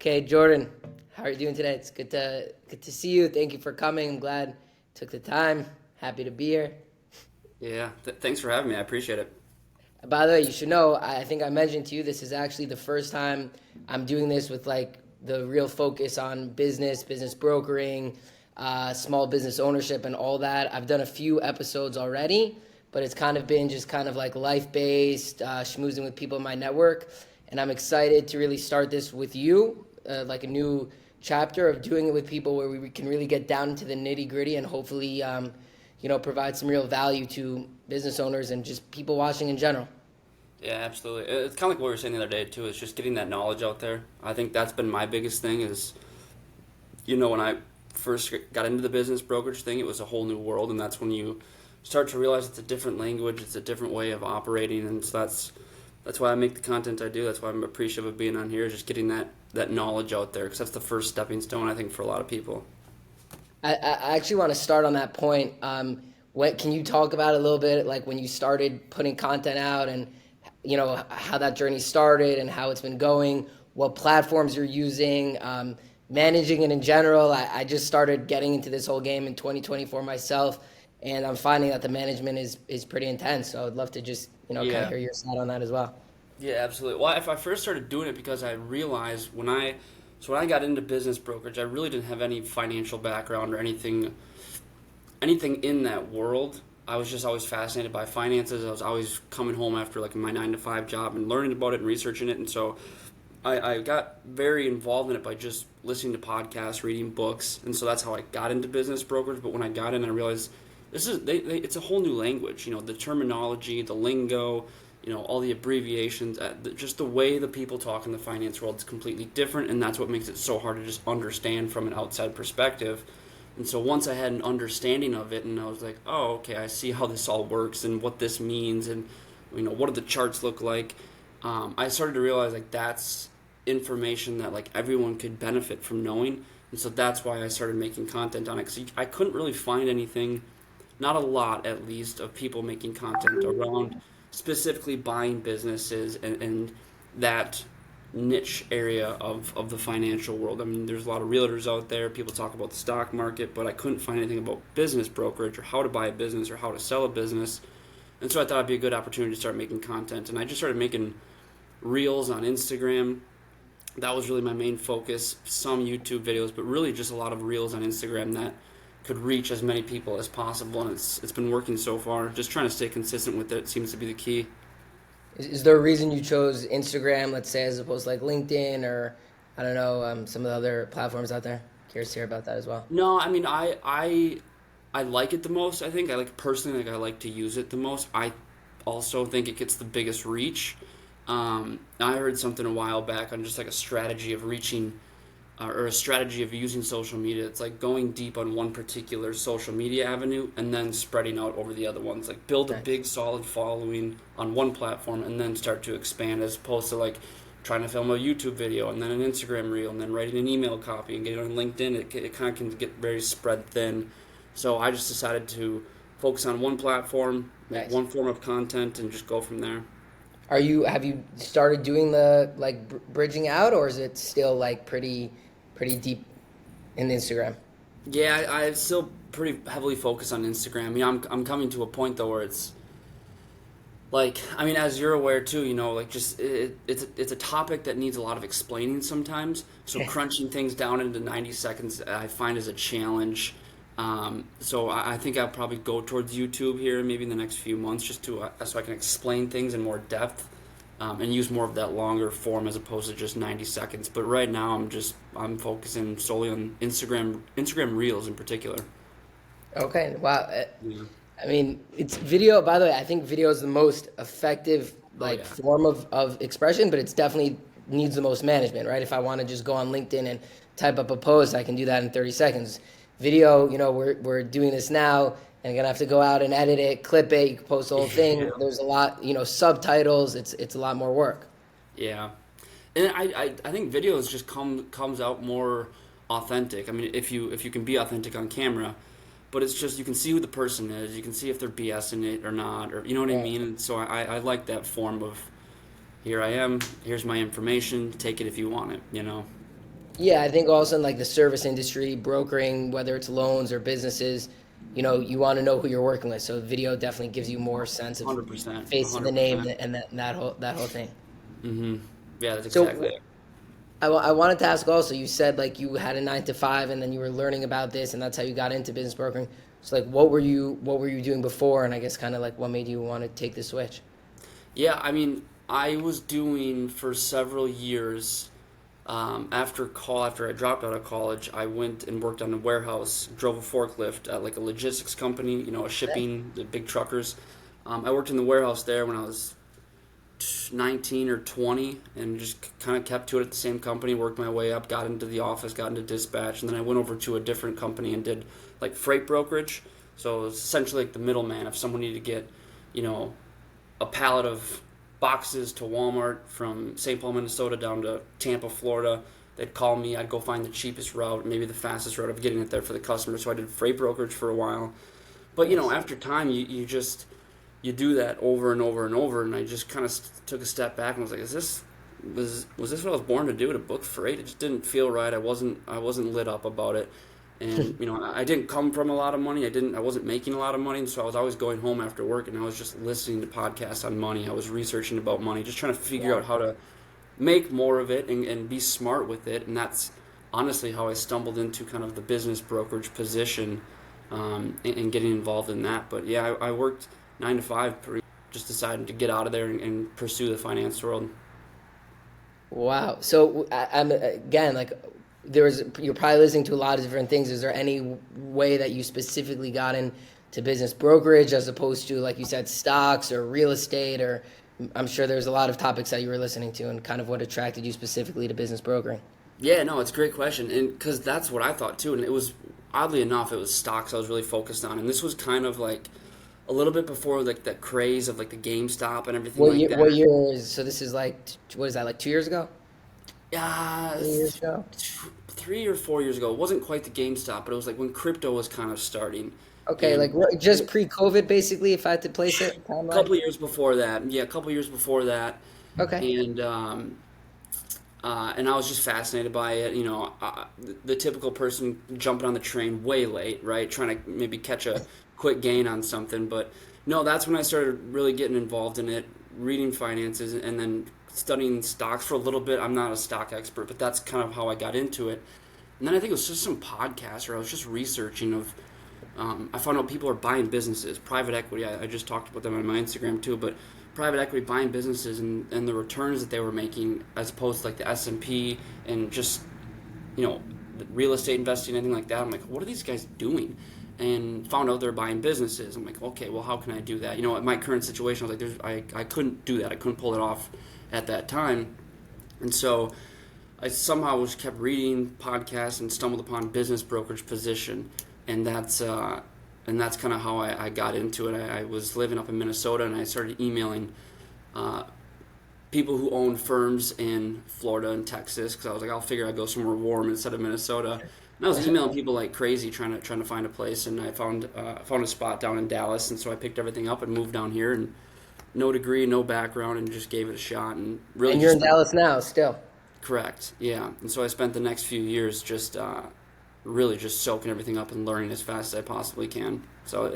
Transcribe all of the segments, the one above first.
Okay, Jordan, how are you doing today? It's good to see you. Thank you for coming. I'm glad you took the time. Happy to be here. Yeah, thanks for having me. I appreciate it. By the way, you should know, I think I mentioned to you this is actually the first time I'm doing this with like the real focus on business brokering, small business ownership, and all that. I've done a few episodes already, but it's kind of been just kind of like life based, schmoozing with people in my network. And I'm excited to really start this with you, like a new chapter of doing it with people where we can really get down into the nitty gritty and hopefully, provide some real value to business owners and just people watching in general. Yeah, absolutely. It's kind of like what we were saying the other day too. It's just getting that knowledge out there. I think that's been my biggest thing. When I first got into the business brokerage thing, it was a whole new world, and that's when you start to realize it's a different language, it's a different way of operating, and so that's why I make the content I do. That's why I'm appreciative of being on here, just getting that knowledge out there, because that's the first stepping stone I think for a lot of people. I actually want to start on that point. What can you talk about a little bit, like when you started putting content out, and how that journey started and how it's been going, what platforms you're using, managing it in general. I just started getting into this whole game in 2024 myself, and I'm finding that the management is pretty intense. So I'd love to just kind of Yeah. hear your side on that as well. Yeah, absolutely. Well, if I first started doing it because I realized when I got into business brokerage, I really didn't have any financial background or anything in that world. I was just always fascinated by finances. I was always coming home after like my 9 to 5 job and learning about it and researching it. And so I got very involved in it by just listening to podcasts, reading books. And so that's how I got into business brokerage. But when I got in, I realized it's a whole new language. The terminology, the lingo, all the abbreviations, just the way the people talk in the finance world is completely different, and that's what makes it so hard to just understand from an outside perspective. And so once I had an understanding of it, and I was like, oh, okay, I see how this all works and what this means, and what do the charts look like. I started to realize like that's information that like everyone could benefit from knowing, and so that's why I started making content on it. Because I couldn't really find anything, not a lot at least, of people making content around specifically buying businesses and that niche area of the financial world. I mean, there's a lot of realtors out there. People talk about the stock market, but I couldn't find anything about business brokerage or how to buy a business or how to sell a business. And so I thought it'd be a good opportunity to start making content. And I just started making reels on Instagram. That was really my main focus. Some YouTube videos, but really just a lot of reels on Instagram that could reach as many people as possible. And it's been working so far. Just trying to stay consistent with it seems to be the key. Is there a reason you chose Instagram, let's say, as opposed to like LinkedIn or I don't know, some of the other platforms out there? Curious to hear about that as well. No, I mean I like it the most. I think I like personally like I like to use it the most. I also think it gets the biggest reach. I heard something a while back on just like a strategy of reaching or a strategy of using social media. It's like going deep on one particular social media avenue and then spreading out over the other ones. Like build a Nice. big solid following on one platform and then start to expand, as opposed to like trying to film a YouTube video and then an Instagram reel and then writing an email copy and get it on LinkedIn. It kind of can get very spread thin. So I just decided to focus on one platform, make Nice. one form of content, and just go from there. Have you started doing the like bridging out, or is it still like pretty deep in Instagram? Yeah, I still pretty heavily focus on Instagram. I'm coming to a point though where it's like, I mean, as you're aware too, like just it's a topic that needs a lot of explaining sometimes. So crunching things down into 90 seconds, I find is a challenge. So I think I'll probably go towards YouTube here, maybe in the next few months, just to so I can explain things in more depth, and use more of that longer form as opposed to just 90 seconds. But right now, I'm focusing solely on Instagram Reels in particular. Okay, wow. Yeah. I mean, it's video. By the way, I think video is the most effective Oh like yeah. form of expression, but it's definitely needs the most management, right? If I want to just go on LinkedIn and type up a post, I can do that in 30 seconds. Video, we're doing this now, and you're gonna have to go out and edit it, clip it. You can post the whole thing. Yeah. There's a lot, subtitles. It's a lot more work. Yeah. And I think videos just comes out more authentic. I mean, if you can be authentic on camera, but it's just you can see who the person is, you can see if they're BSing it or not, or you know what I Right. mean. And so I like that form of here I am, here's my information, take it if you want it. Yeah, I think also in like the service industry, brokering, whether it's loans or businesses, you want to know who you're working with. So video definitely gives you more sense of 100%, face to the name 100%. and that whole thing. Mm-hmm. Yeah, that's exactly So it. I wanted to ask also, you said like you had a 9 to 5 and then you were learning about this and that's how you got into business brokering. So like what were you doing before and I guess kind of like what made you want to take the switch? Yeah, I mean, I was doing for several years. After I dropped out of college, I went and worked on a warehouse, drove a forklift at like a logistics company, a shipping, the big truckers. I worked in the warehouse there when I was 19 or 20 and just kind of kept to it at the same company, worked my way up, got into the office, got into dispatch, and then I went over to a different company and did like freight brokerage. So it was essentially like the middleman. If someone needed to get, you know, a pallet of boxes to Walmart from St. Paul, Minnesota down to Tampa, Florida, they'd call me. I'd go find the cheapest route, maybe the fastest route of getting it there for the customer. So I did freight brokerage for a while. But Nice. after time, you just you do that over and over and over, and I just kind of took a step back and was like, was this what I was born to do, to book freight? It just didn't feel right. I wasn't lit up about it, and I didn't come from a lot of money. I wasn't making a lot of money, and so I was always going home after work, and I was just listening to podcasts on money. I was researching about money, just trying to figure Yeah. out how to make more of it and be smart with it, and that's honestly how I stumbled into kind of the business brokerage position, and getting involved in that. But yeah, I worked 9 to 5, just decided to get out of there and pursue the finance world. Wow. So I'm again like you're probably listening to a lot of different things. Is there any way that you specifically got into business brokerage as opposed to like you said stocks or real estate or I'm sure there's a lot of topics that you were listening to and kind of what attracted you specifically to business brokering. Yeah, no, it's a great question, and because that's what I thought too. And it was, oddly enough, it was stocks I was really focused on, and this was kind of like a little bit before like that craze of like the GameStop and everything What like year? What that. year is so? This is like what is that like 2 years ago? Yeah, 3 years ago? 3 or 4 years ago. It wasn't quite the GameStop, but it was like when crypto was kind of starting, Okay, like and just pre-COVID, basically. If I had to place it a timeline. couple of years before that. Yeah, a couple of years before that, Okay. and and I was just fascinated by it. The typical person jumping on the train way late, right? Trying to maybe catch a quick gain on something. But no, that's when I started really getting involved in it, reading finances, and then studying stocks for a little bit. I'm not a stock expert, but that's kind of how I got into it. And then I think it was just some podcast, or I was just researching of. I found out people are buying businesses, private equity. I just talked about them on my Instagram too, but private equity buying businesses and the returns that they were making as opposed to like the S&P and just you know real estate investing, anything like that. I'm like, what are these guys doing? And found out they're buying businesses. I'm like, okay, well, how can I do that? At my current situation, I was like, I couldn't do that. I couldn't pull it off at that time, and so I somehow just kept reading podcasts and stumbled upon business brokerage position, and that's kind of how I got into it. I was living up in Minnesota, and I started emailing uh, people who owned firms in Florida and Texas because I was like, I'll figure I'd go somewhere warm instead of Minnesota. And I was emailing people like crazy, trying to find a place, and I found a spot down in Dallas, and so I picked everything up and moved down here, and no degree, no background, and just gave it a shot, and really And you're just in spent. Dallas now, still. Correct. Yeah. And so I spent the next few years just really just soaking everything up and learning as fast as I possibly can. So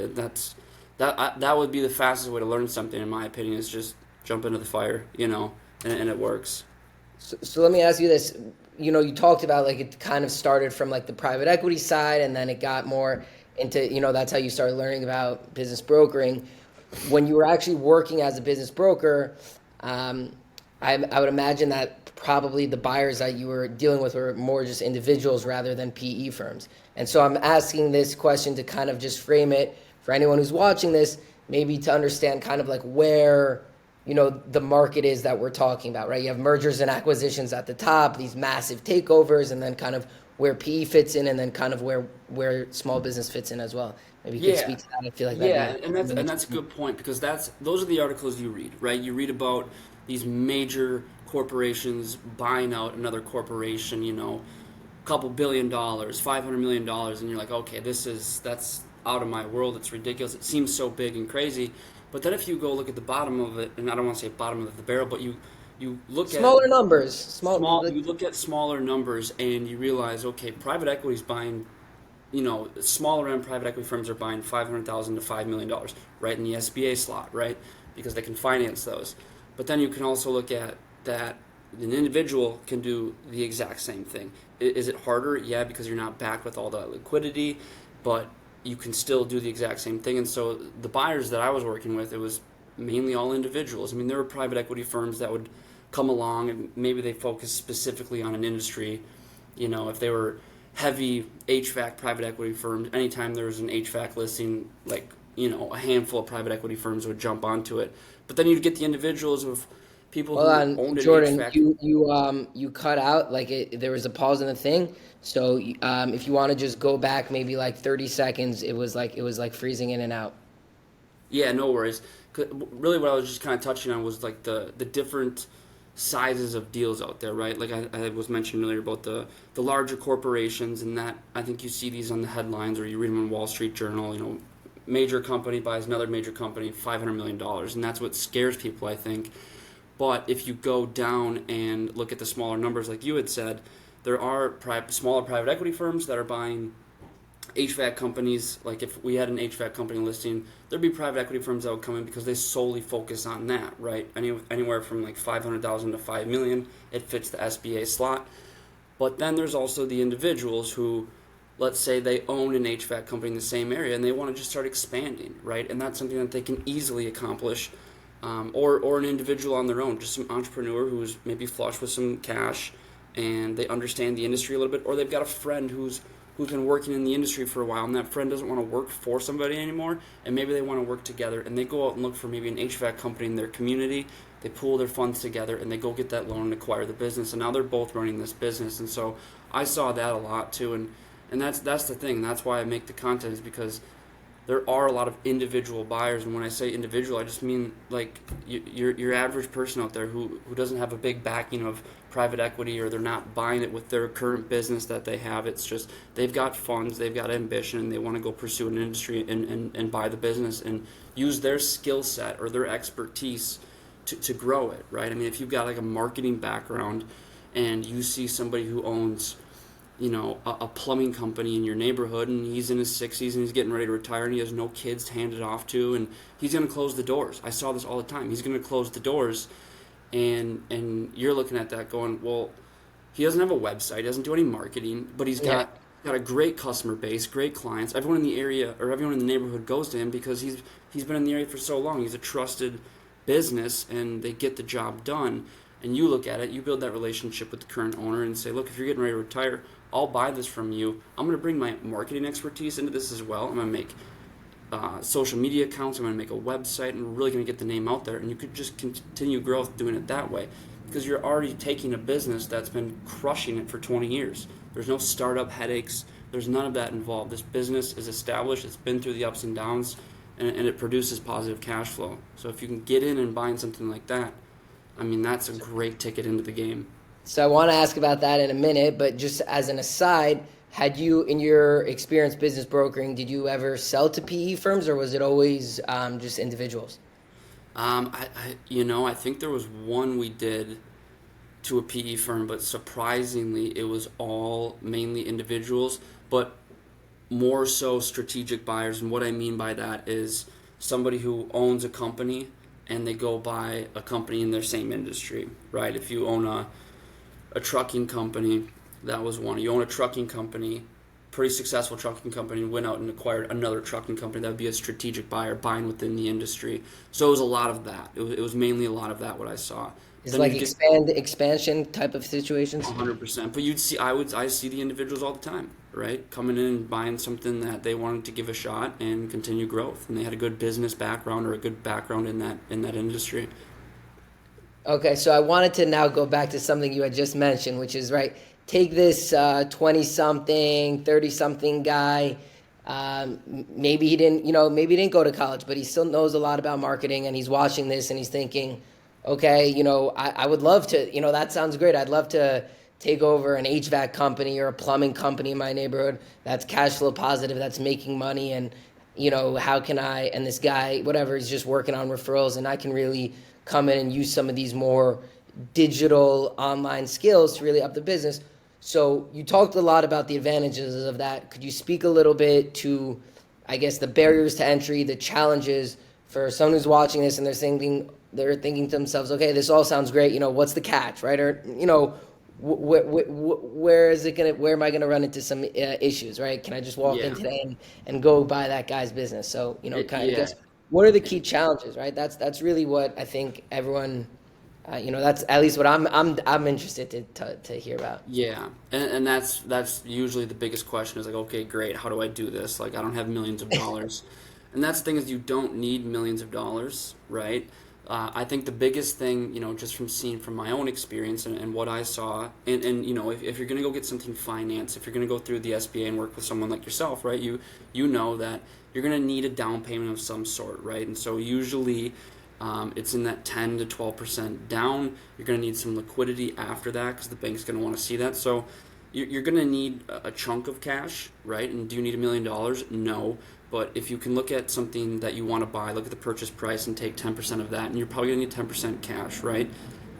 that would be the fastest way to learn something, in my opinion, is just jump into the fire, and it works. So let me ask you this. You talked about like it kind of started from like the private equity side and then it got more into, that's how you started learning about business brokering. When you were actually working as a business broker, um, I would imagine that probably the buyers that you were dealing with were more just individuals rather than PE firms. And so I'm asking this question to kind of just frame it for anyone who's watching this, maybe to understand kind of like where the market is that we're talking about, right? You have mergers and acquisitions at the top, these massive takeovers, and then kind of where PE fits in, and then kind of where small business fits in as well. Maybe you could Yeah. speak to that. I feel like that'd Yeah, be and that's a interesting. good point because those are the articles you read, right? You read about these major corporations buying out another corporation, couple $1 billion, $500 million, and you're like, okay, that's out of my world. It's ridiculous. It seems so big and crazy. But then if you go look at the bottom of it, and I don't want to say bottom of the barrel, but You look at Smaller numbers, you look at smaller numbers and you realize, okay, private equity is buying, smaller end private equity firms are buying $500,000 to $5 million, right, in the SBA slot, right, because they can finance those. But then you can also look at that an individual can do the exact same thing. Is it harder? Yeah, because you're not backed with all that liquidity, but you can still do the exact same thing. And so the buyers that I was working with, it was mainly all individuals. I mean, there were private equity firms that would come along and maybe they focus specifically on an industry. If they were heavy HVAC private equity firms, anytime there was an HVAC listing, like, a handful of private equity firms would jump onto it. But then you'd get the individuals of people Hold who on, owned an Jordan. HVAC. You cut out like there was a pause in the thing. So if you want to just go back maybe like 30 seconds, it was like freezing in and out. Yeah, no worries. 'Cause really, what I was just kind of touching on was like the different sizes of deals out there, right? Like I was mentioning earlier about the larger corporations, and that I think you see these on the headlines or you read them in Wall Street Journal. Major company buys another major company, $500 million, and that's what scares people, I think. But if you go down and look at the smaller numbers, like you had said, there are smaller private equity firms that are buying HVAC companies. Like if we had an HVAC company listing, there'd be private equity firms that would come in because they solely focus on that, right? Anywhere from like 500,000 to 5 million, it fits the SBA slot. But then there's also the individuals who, let's say they own an HVAC company in the same area and they want to just start expanding, right? And that's something that they can easily accomplish. Or an individual on their own, just some entrepreneur who's maybe flush with some cash and they understand the industry a little bit, or they've got a friend who's been working in the industry for a while and that friend doesn't want to work for somebody anymore, and maybe they want to work together and they go out and look for maybe an HVAC company in their community. They pool their funds together and they go get that loan and acquire the business, and now they're both running this business. And so I saw that a lot too, and that's the thing. That's why I make the content, is because there are a lot of individual buyers, and when I say individual, I just mean like your average person out there who doesn't have a big backing of private equity, or they're not buying it with their current business that they have. It's just they've got funds, they've got ambition, and they want to go pursue an industry and buy the business and use their skill set or their expertise to grow it, right? I mean, if you've got like a marketing background and you see somebody who owns a plumbing company in your neighborhood, and he's in his 60s and he's getting ready to retire and he has no kids to hand it off to, and he's going to close the doors. I saw this all the time. He's going to close the doors, and you're looking at that going, well, he doesn't have a website, he doesn't do any marketing, but he's got a great customer base, great clients. Everyone in the area or everyone in the neighborhood goes to him because he's been in the area for so long. He's a trusted business and they get the job done. And you look at it, you build that relationship with the current owner and say, look, if you're getting ready to retire, I'll buy this from you. I'm going to bring my marketing expertise into this as well. I'm going to make social media accounts. I'm going to make a website, and we're really going to get the name out there. And you could just continue growth doing it that way, because you're already taking a business that's been crushing it for 20 years. There's no startup headaches. There's none of that involved. This business is established. It's been through the ups and downs, and it produces positive cash flow. So if you can get in and buy something like that, I mean, that's a great ticket into the game. So I want to ask about that in a minute, but just as an aside, had you, in your experience business brokering, did you ever sell to PE firms, or was it always just individuals? I think there was one we did to a PE firm, but surprisingly, it was all mainly individuals, but more so strategic buyers. And what I mean by that is somebody who owns a company and they go buy a company in their same industry, right? If you own a trucking company, that was one. You own a trucking company, pretty successful trucking company, and went out and acquired another trucking company. That would be a strategic buyer buying within the industry. So it was a lot of that. It was mainly a lot of that what I saw. It's Then like you get expansion type of situations. 100%. But I see the individuals all the time, right? Coming in and buying something that they wanted to give a shot and continue growth, and they had a good business background or a good background in that industry. Okay, so I wanted to now go back to something you had just mentioned, which is, right, take this 20-something, 30-something guy. Maybe he didn't go to college, but he still knows a lot about marketing, and he's watching this and he's thinking, okay, I would love to, that sounds great. I'd love to take over an HVAC company or a plumbing company in my neighborhood that's cash flow positive, that's making money, and, how can I, and this guy, whatever, he's just working on referrals, and I can really come in and use some of these more, digital online skills to really up the business. So you talked a lot about the advantages of that. Could you speak a little bit to, I guess, the barriers to entry, the challenges for someone who's watching this and they're thinking to themselves, okay, this all sounds great. What's the catch, right? Or where am I gonna run into some issues, right? Can I just walk in Yeah. today and go buy that guy's business? So kind of, I Yeah. guess, what are the key challenges, right? That's really what I think everyone, that's at least what I'm interested to hear about. Yeah, and that's usually the biggest question is like, okay, great, how do I do this? Like, I don't have millions of dollars, and that's the thing is you don't need millions of dollars, right? I think the biggest thing, just from seeing from my own experience and what I saw, and if you're gonna go get something financed, if you're gonna go through the SBA and work with someone like yourself, right? You know that you're gonna need a down payment of some sort, right? And so usually it's in that 10 to 12% down. You're going to need some liquidity after that because the bank's going to want to see that. So you're going to need a chunk of cash, right? And do you need $1 million? No. But if you can look at something that you want to buy, look at the purchase price and take 10% of that, and you're probably going to need 10% cash, right?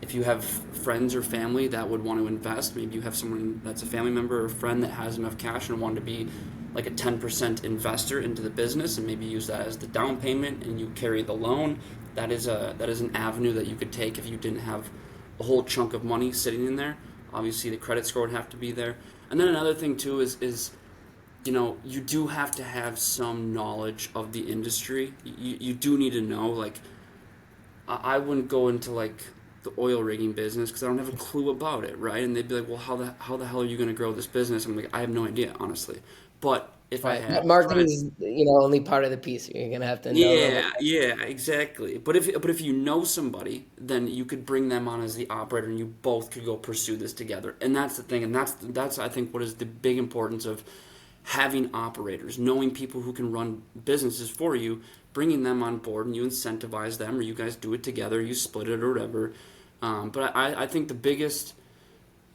If you have friends or family that would want to invest, maybe you have someone that's a family member or a friend that has enough cash and wanted to be like a 10% investor into the business and maybe use that as the down payment and you carry the loan. That is an avenue that you could take if you didn't have a whole chunk of money sitting in there. Obviously, the credit score would have to be there. And then another thing too is you do have to have some knowledge of the industry. You do need to know. Like, I wouldn't go into like the oil rigging business because I don't have a clue about it, right? And they'd be like, well, how the hell are you going to grow this business? I'm like, I have no idea, honestly. But if I Right. had Marketing friends, is, only part of the piece. You're gonna have to know a little bit. yeah, exactly. But if you know somebody, then you could bring them on as the operator, and you both could go pursue this together. And that's the thing, and that's I think what is the big importance of having operators, knowing people who can run businesses for you, bringing them on board, and you incentivize them, or you guys do it together, you split it or whatever. But I think the biggest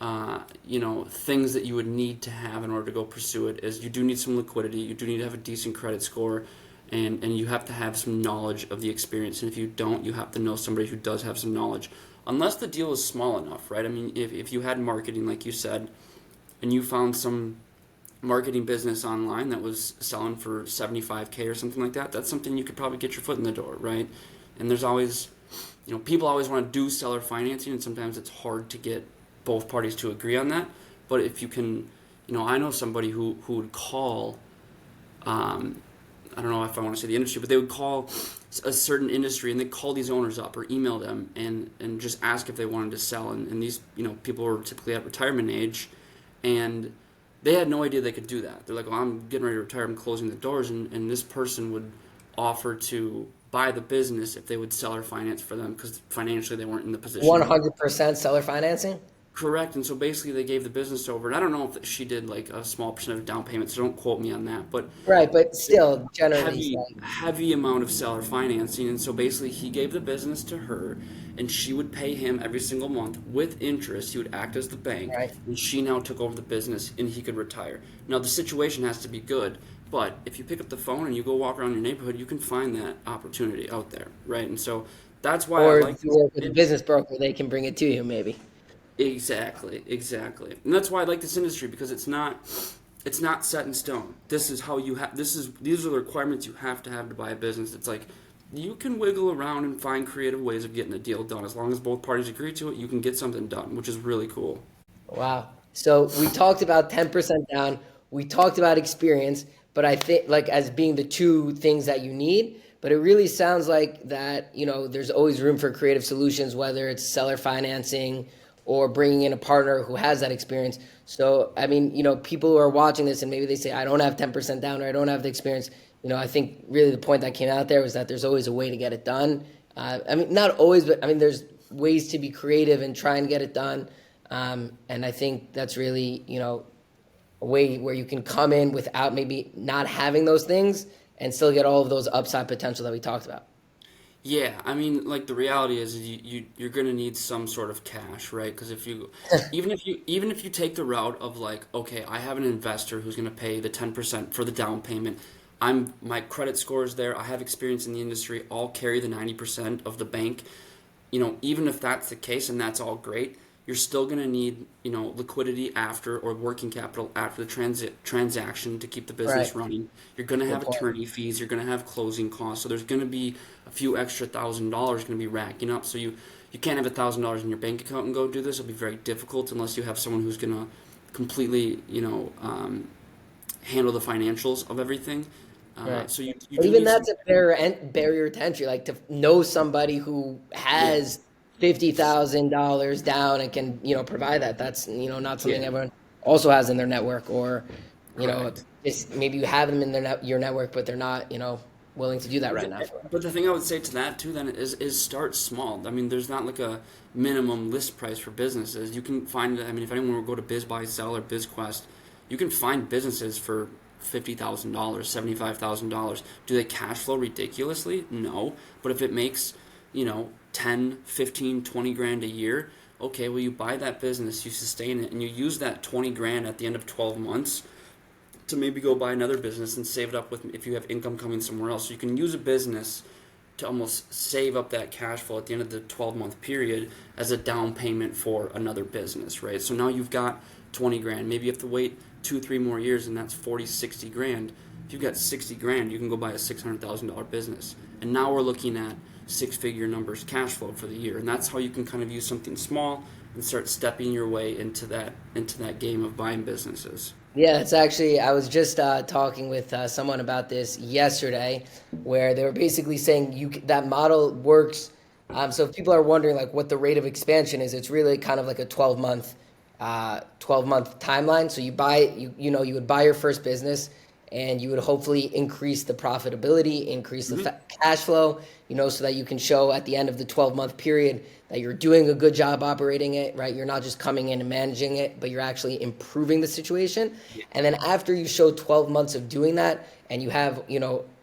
things that you would need to have in order to go pursue it is you do need some liquidity, you do need to have a decent credit score, and you have to have some knowledge of the experience. And if you don't, you have to know somebody who does have some knowledge. Unless the deal is small enough, right? I mean, if you had marketing, like you said, and you found some marketing business online that was selling for 75K or something like that, that's something you could probably get your foot in the door, right? And there's always, people always want to do seller financing, and sometimes it's hard to get both parties to agree on that. But if you can, I know somebody who would call, I don't know if I want to say the industry, but they would call a certain industry and they'd call these owners up or email them and just ask if they wanted to sell. And these, people were typically at retirement age, and they had no idea they could do that. They're like, well, I'm getting ready to retire, I'm closing the doors, and this person would offer to buy the business if they would sell or finance for them because financially they weren't in the position. 100% seller financing. Correct, and so basically they gave the business over, and I don't know if she did like a small percentage of down payment, so don't quote me on that, but Right, but still, generally, heavy amount of seller financing, and so basically he gave the business to her, and she would pay him every single month with interest. He would act as the bank, right. and she now took over the business, and he could retire. Now the situation has to be good, but if you pick up the phone and you go walk around your neighborhood, you can find that opportunity out there, right? And so that's why I Or like if you work with a business broker, they can bring it to you, maybe. Exactly, and that's why I like this industry because it's not set in stone. This is how you have. These are the requirements you have to buy a business. It's like you can wiggle around and find creative ways of getting a deal done as long as both parties agree to it. You can get something done, which is really cool. Wow. So we talked about 10% down. We talked about experience, but I think like as being the two things that you need. But it really sounds like that, there's always room for creative solutions, whether it's seller financing or bringing in a partner who has that experience. So, I mean, people who are watching this and maybe they say, I don't have 10% down or I don't have the experience. I think really the point that came out there was that there's always a way to get it done. I mean, not always, but I mean, there's ways to be creative and try and get it done. And I think that's really, a way where you can come in without maybe not having those things and still get all of those upside potential that we talked about. Yeah, I mean, like the reality is you're going to need some sort of cash, right? Because even if you take the route of like, okay, I have an investor who's going to pay the 10% for the down payment. My credit score is there. I have experience in the industry. I'll carry the 90% of the bank. even if that's the case and that's all great, you're still going to need, liquidity after, or working capital after the transaction to keep the Right. business running. You're going to Good have point. attorney fees. You're going to have closing costs. So there's going to be a few extra $1,000 going to be racking up. So you can't have $1,000 in your bank account and go do this. It'll be very difficult unless you have someone who's going to completely, handle the financials of everything. Right. So you But do even need some. that's a barrier to entry, like to know somebody who Yeah. has $50,000 down and can, provide that. That's, not something Yeah. everyone also has in their network, or, Correct. it's maybe you have them in your network, but they're not, willing to do that But right the, now for them. but the thing I would say to that too then is start small. I mean, there's not like a minimum list price for businesses. You can find. I mean, if anyone will go to Biz Buy Sell or BizQuest, you can find businesses for $50,000, $75,000. Do they cash flow ridiculously? No. But if it makes, 10, 15, 20 grand a year, okay, well you buy that business, you sustain it, and you use that 20 grand at the end of 12 months to maybe go buy another business and save it up with, if you have income coming somewhere else. So you can use a business to almost save up that cash flow at the end of the 12-month period as a down payment for another business, right? So now you've got 20 grand. Maybe you have to wait 2-3 more years, and that's 40, 60 grand. If you've got 60 grand, you can go buy a $600,000 business. And now we're looking at six-figure numbers cash flow for the year. And that's how you can kind of use something small and start stepping your way into that game of buying businesses. Yeah, it's actually, I was just talking with someone about this yesterday, where they were basically saying that model works. So if people are wondering like what the rate of expansion is, it's really kind of like a 12-month timeline. So you would buy your first business, and you would hopefully increase the profitability, increase the Mm-hmm. cash flow, so that you can show at the end of the 12-month period that you're doing a good job operating it, right? You're not just coming in and managing it, but you're actually improving the situation. Yeah. And then after you show 12 months of doing that, and you have,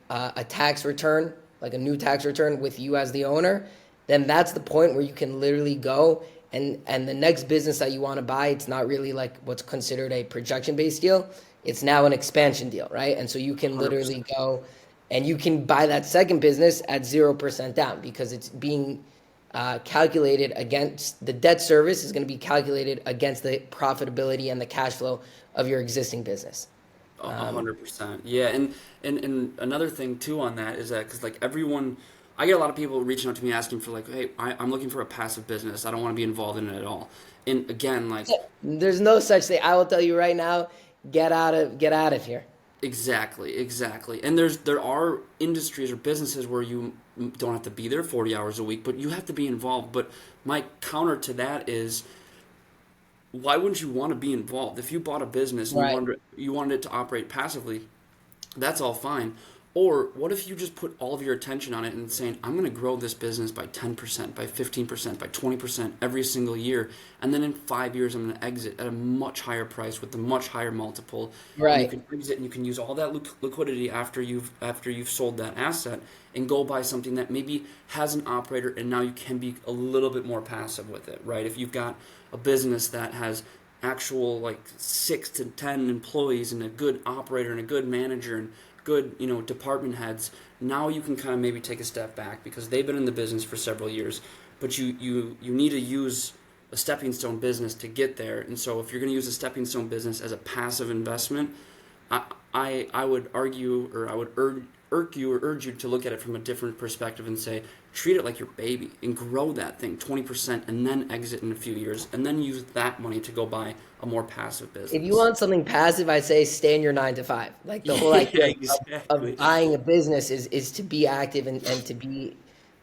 a tax return, like a new tax return with you as the owner, then that's the point where you can literally go and the next business that you want to buy, it's not really like what's considered a projection based deal. It's now an expansion deal, right? And so you can literally 100%. go and you can buy that second business at 0% down, because it's being calculated against the debt service is going to be calculated against the profitability and the cash flow of your existing business. A 100%. Yeah, and another thing too on that is that because like everyone, I get a lot of people reaching out to me asking for like, hey, I'm looking for a passive business. I don't want to be involved in it at all. And again, like There's no such thing. I will tell you right now, get out of here. exactly, exactly. And there are industries or businesses where you don't have to be there 40 hours a week, but you have to be involved. But my counter to that is, why wouldn't you want to be involved? If you bought a business and Right. you wanted it to operate passively, that's all fine. Or what if you just put all of your attention on it and saying, I'm going to grow this business by 10%, by 15%, by 20% every single year. And then in 5 years, I'm going to exit at a much higher price with a much higher multiple. And you Right. can exit and you can use all that liquidity after you've sold that asset and go buy something that maybe has an operator, and now you can be a little bit more passive with it, right? If you've got a business that has actual like 6 to 10 employees and a good operator and a good manager and good department heads, now you can kind of maybe take a step back because they've been in the business for several years, but you need to use a stepping stone business to get there. And so if you're going to use a stepping stone business as a passive investment, I would argue, or I would urge you to look at it from a different perspective and say, treat it like your baby and grow that thing 20% and then exit in a few years and then use that money to go buy a more passive If you business. want something passive, I say stay in your 9 to 5. Like the whole Yeah, idea of exactly. buying a business is to be active and to be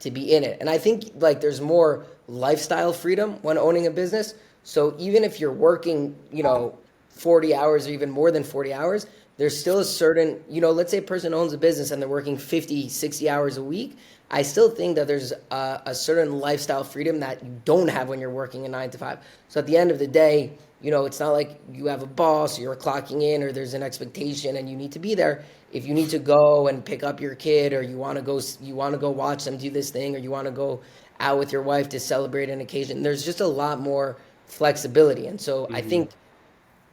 in it. And I think like there's more lifestyle freedom when owning a business. So even if you're working, 40 hours or even more than 40 hours, there's still a certain, let's say a person owns a business and they're working 50, 60 hours a week. I still think that there's a certain lifestyle freedom that you don't have when you're working a 9 to 5. So at the end of the day, it's not like you have a boss, you're clocking in, or there's an expectation and you need to be there. If you need to go and pick up your kid, or you want to go watch them do this thing, or you want to go out with your wife to celebrate an occasion, there's just a lot more flexibility. And so I Hmm. think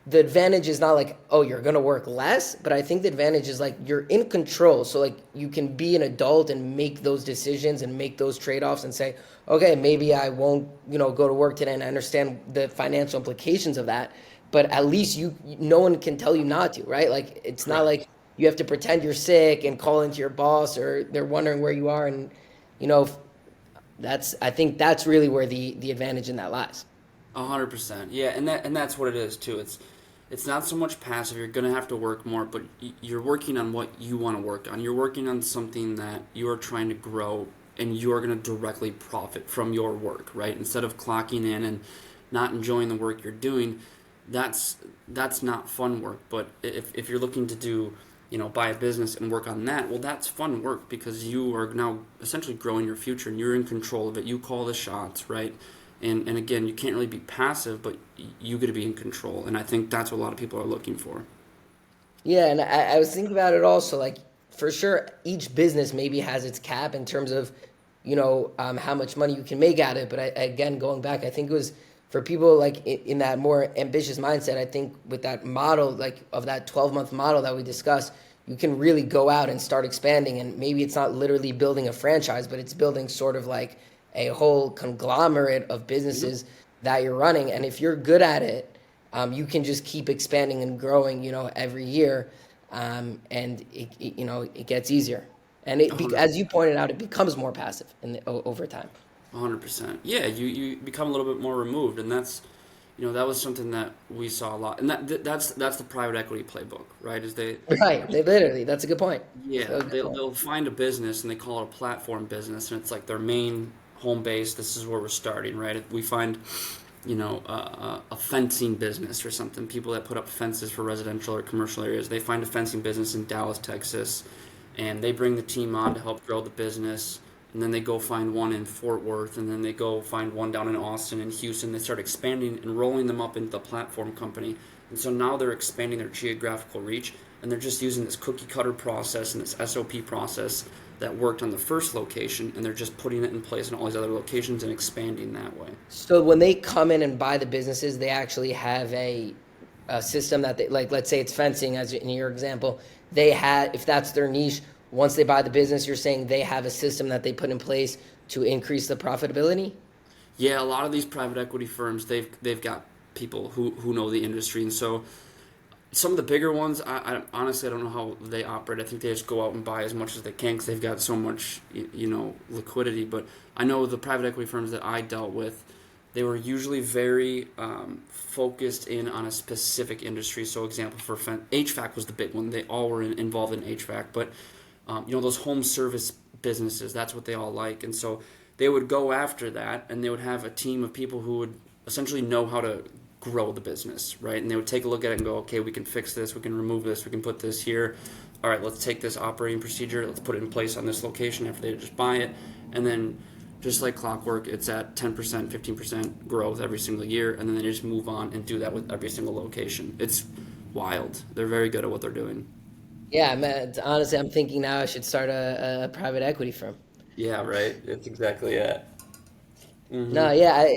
the advantage is not like, oh, you're gonna work less, but I think the advantage is like you're in control. So like you can be an adult and make those decisions and make those trade-offs and say, okay, maybe I won't, go to work today, and I understand the financial implications of that. But at least no one can tell you not to, right? Like it's not Correct. like you have to pretend you're sick and call into your boss, or they're wondering where you are. And you know, I think that's really where the advantage in that lies. 100%. Yeah, and that's what it is too. It's not so much passive. You're gonna have to work more, but you're working on what you want to work on. You're working on something that you are trying to grow, and you are gonna directly profit from your work, right? Instead of clocking in and not enjoying the work you're doing, that's not fun work. But if you're looking to do, buy a business and work on that, well, that's fun work because you are now essentially growing your future and you're in control of it. You call the shots, right? And again, you can't really be passive, but you get to be in control. And I think that's what a lot of people are looking for. Yeah, and I was thinking about it also. Like, for sure, each business maybe has its cap in terms of, how much money you can make at it. But again, going back, I think it was for people like in that more ambitious mindset. I think with that model, like of that 12-month model that we discussed, you can really go out and start expanding. And maybe it's not literally building a franchise, but it's building sort of like a whole conglomerate of Mhm. businesses that you're running. And if you're good at it, you can just keep expanding and growing, every year, and it gets easier. And as you pointed out, it becomes more passive over time. 100%. Yeah, you become a little bit more removed, and that was something that we saw a lot, and that's the private equity playbook, right? Is they Right? They literally. That's a good point. Yeah, So good point. they'll find a business and they call it a platform business, and it's like their main home base. This is where we're starting, right? If we find, a fencing business or something, people that put up fences for residential or commercial areas, they find a fencing business in Dallas, Texas, and they bring the team on to help grow the business. And then they go find one in Fort Worth, and then they go find one down in Austin and Houston. They start expanding and rolling them up into the platform company. And so now they're expanding their geographical reach, and they're just using this cookie cutter process and this SOP process that worked on the first location, and they're just putting it in place in all these other locations and expanding that way. So when they come in and buy the businesses, they actually have a system that they like. Let's say it's fencing, as in your example. They had, if that's their niche, once they buy the business, you're saying they have a system that they put in place to increase the profitability. Yeah, a lot of these private equity firms, they've got people who know the industry, and so some of the bigger ones, I honestly I don't know how they operate. I think they just go out and buy as much as they can because they've got so much liquidity. But I know the private equity firms that I dealt with, they were usually very focused in on a specific industry. So, example for HVAC was the big one. They all were involved in HVAC, but those home service businesses, that's what they all like, and so they would go after that, and they would have a team of people who would essentially know how to grow the business, right? And they would take a look at it and go, okay, we can fix this, we can remove this, we can put this here. All right, let's take this operating procedure, let's put it in place on this location after they just buy it. And then just like clockwork, it's at 10%, 15% growth every single year. And then they just move on and do that with every single location. It's wild. They're very good at what they're doing. Yeah, man. Honestly, I'm thinking now I should start a private equity firm. Yeah, right. That's exactly it. Mm-hmm. No, yeah,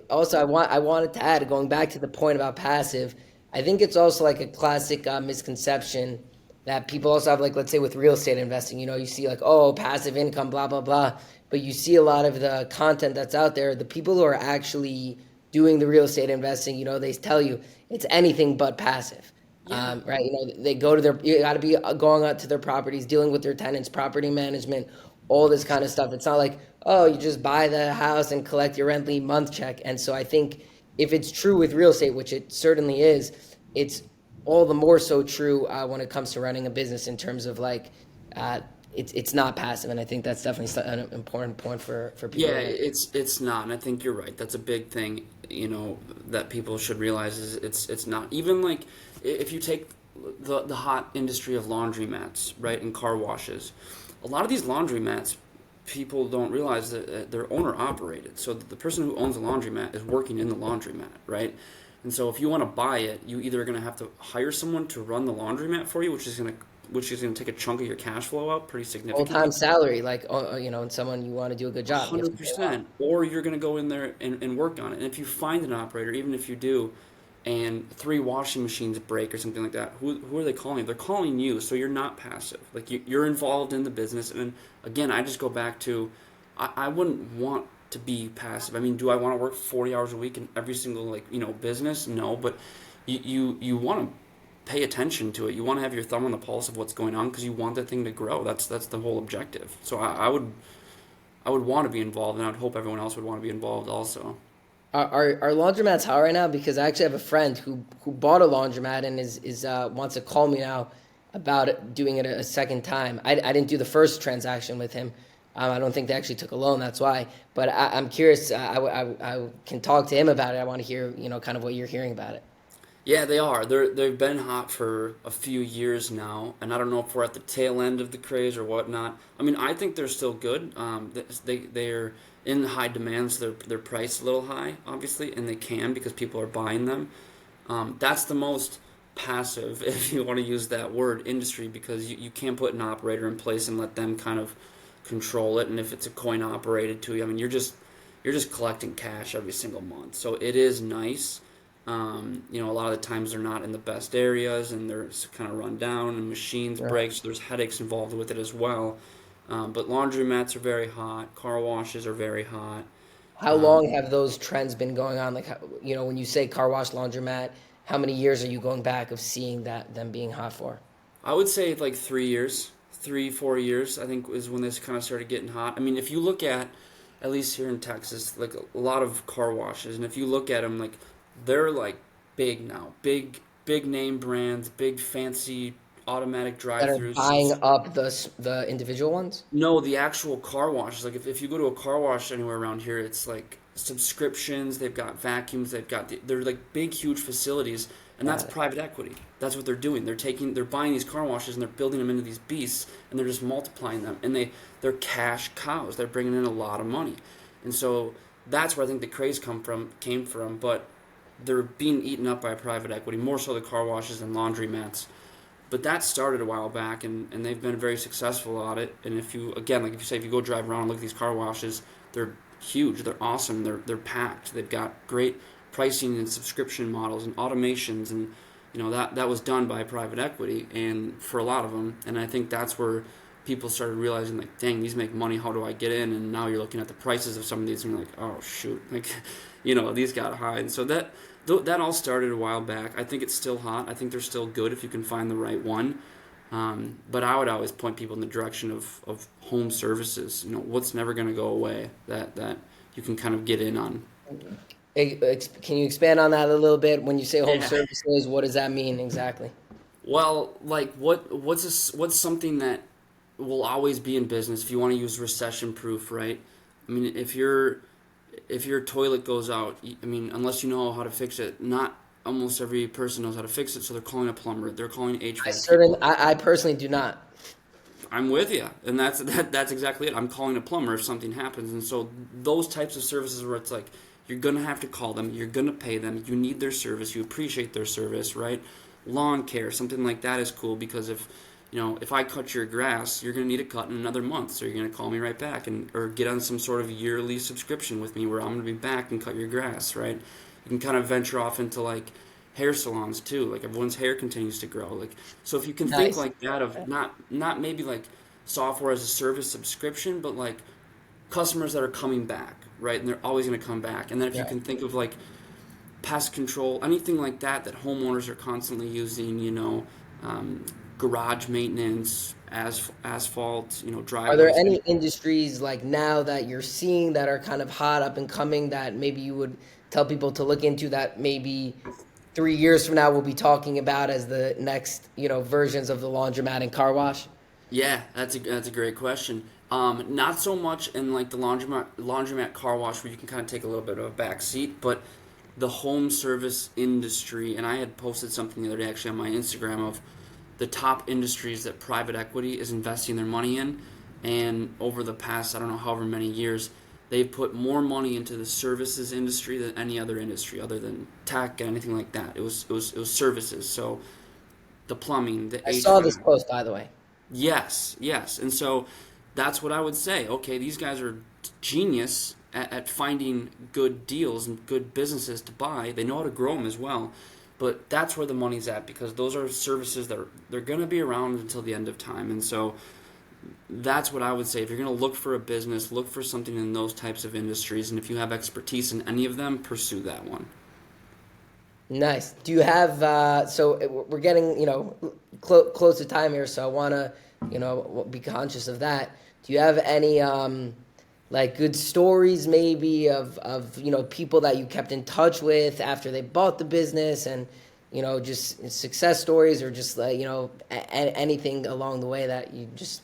also I wanted to add, going back to the point about passive. I think it's also like a classic misconception that people also have, like, let's say with real estate investing. You see like, oh, passive income, blah blah blah, but you see a lot of the content that's out there. The people who are actually doing the real estate investing, they tell you it's anything but passive. Yeah. Right? They go to you got to be going out to their properties, dealing with their tenants, property management, all this kind of stuff. It's not like, oh, you just buy the house and collect your monthly month check. And so I think if it's true with real estate, which it certainly is, it's all the more so true when it comes to running a business in terms of like, uh, it's not passive. And I think that's definitely an important point for people Yeah, to make. it's not, and I think you're right. That's a big thing, that people should realize is it's not. Even like if you take the hot industry of laundromats, right, and car washes, a lot of these laundromats, people don't realize that they're owner operated. So the person who owns the laundromat is working in the laundromat, right? And so if you want to buy it, you either are going to have to hire someone to run the laundromat for you, which is going to take a chunk of your cash flow out pretty Full time significantly. salary, like, and someone you want to do a good job, you have to pay a lot. 100%. Or you're going to go in there and work on it. And if you find an operator, even if you do, and 3 washing machines break or something like that, who are they calling? They're calling you, so you're not passive. Like you're involved in the business. And again, I just go back to, I wouldn't want to be passive. I mean, do I want to work 40 hours a week in every single business? No, but you want to pay attention to it. You want to have your thumb on the pulse of what's going on because you want that thing to grow. That's the whole objective. So I would want to be involved, and I would hope everyone else would want to be involved also. Are laundromats hot right now? Because I actually have a friend who bought a laundromat and is wants to call me now about doing it a second time. I didn't do the first transaction with him. I don't think they actually took a loan. That's why. But I'm curious. I can talk to him about it. I want to hear kind of what you're hearing about it. Yeah, they are. They've been hot for a few years now, and I don't know if we're at the tail end of the craze or whatnot. I mean, I think they're still good. They're in high demand, so they're priced a little high, obviously, and they can because people are buying them. That's the most passive, if you want to use that word, industry, because you can't put an operator in place and let them kind of control it. And if it's a coin operated too, I mean, you're just collecting cash every single month. So it is nice. A lot of the times they're not in the best areas and they're kind of run down and machines Sure. break, so there's headaches involved with it as well. But laundromats are very hot, car washes are very hot. How long Um, have those trends been going on? Like, when you say car wash, laundromat, how many years are you going back of seeing them being hot for? I would say like 3 years, 3, 4 years, I think is when this kind of started getting hot. I mean, if you look at least here in Texas, like a lot of car washes, and if you look at them, like they're like big now, big name brands, big fancy automatic That are buying drive-throughs. up the individual ones? No, the actual car wash. Like if you go to a car wash anywhere around here, it's like subscriptions. They've got vacuums. They're like big, huge facilities, and that's Got it. private equity. That's what they're doing. They're buying these car washes and they're building them into these beasts, and they're just multiplying them. And they're cash cows. They're bringing in a lot of money, and so that's where I think the craze came from. But they're being eaten up by private equity, more so the car washes and laundromats. But that started a while back, and they've been very successful at it. And if you, again, like if you say, if you go drive around and look at these car washes, they're huge, they're awesome, they're packed. They've got great pricing and subscription models and automations, and that was done by private equity, and for a lot of them. And I think that's where people started realizing, like, dang, these make money. How do I get in? And now you're looking at the prices of some of these, and you're like, oh shoot, like, these got high. And so that all started a while back. I think it's still hot. I think they're still good if you can find the right one. But I would always point people in the direction of home services. What's never going to go away that you can kind of get in on. Can you expand on that a little bit? When you say home Yeah. services, what does that mean exactly? Well, like what's something that will always be in business if you want to use recession proof, right? I mean, if your toilet goes out, I mean, unless you know how to fix it, not almost every person knows how to fix it, so they're calling a plumber, they're calling HVAC people. I personally do not. I'm with you, and that's exactly it. I'm calling a plumber if something happens, and so those types of services where it's like you're gonna have to call them, you're gonna pay them, you need their service, you appreciate their service, right? Lawn care, something like that is cool because if I cut your grass, you're gonna need it cut in another month, so you're gonna call me right back or get on some sort of yearly subscription with me where I'm gonna be back and cut your grass, right? You can kind of venture off into like hair salons too. Like everyone's hair continues to grow. Like so, if you can think Nice. like that of not maybe like software as a service subscription, but like customers that are coming back, right? And they're always going to come back. And then if you Yeah. can think of like pest control, anything like that homeowners are constantly using, garage maintenance, asphalt, Are there driveways. any industries like now that you're seeing that are kind of hot up and coming that maybe you would tell people to look into that maybe 3 years from now we'll be talking about as the next, versions of the laundromat and car wash? Yeah, that's a great question. Not so much in like the laundromat car wash where you can kind of take a little bit of a back seat, but the home service industry. And I had posted something the other day actually on my Instagram of the top industries that private equity is investing their money in. And over the past, I don't know, however many years, they've put more money into the services industry than any other industry other than tech and anything like that. It was services. So the plumbing, the I saw this HVAC. post, by the way. Yes, yes. And so that's what I would say. Okay, these guys are genius at finding good deals and good businesses to buy. They know how to grow them as well. But that's where the money's at, because those are services that they're going to be around until the end of time. And so that's what I would say. If you're going to look for a business, look for something in those types of industries. And if you have expertise in any of them, pursue that one. Nice. Do you have, we're getting, close to time here, so I want to, be conscious of that. Do you have any, like good stories maybe of, people that you kept in touch with after they bought the business, and, just success stories, or just like, anything along the way that you just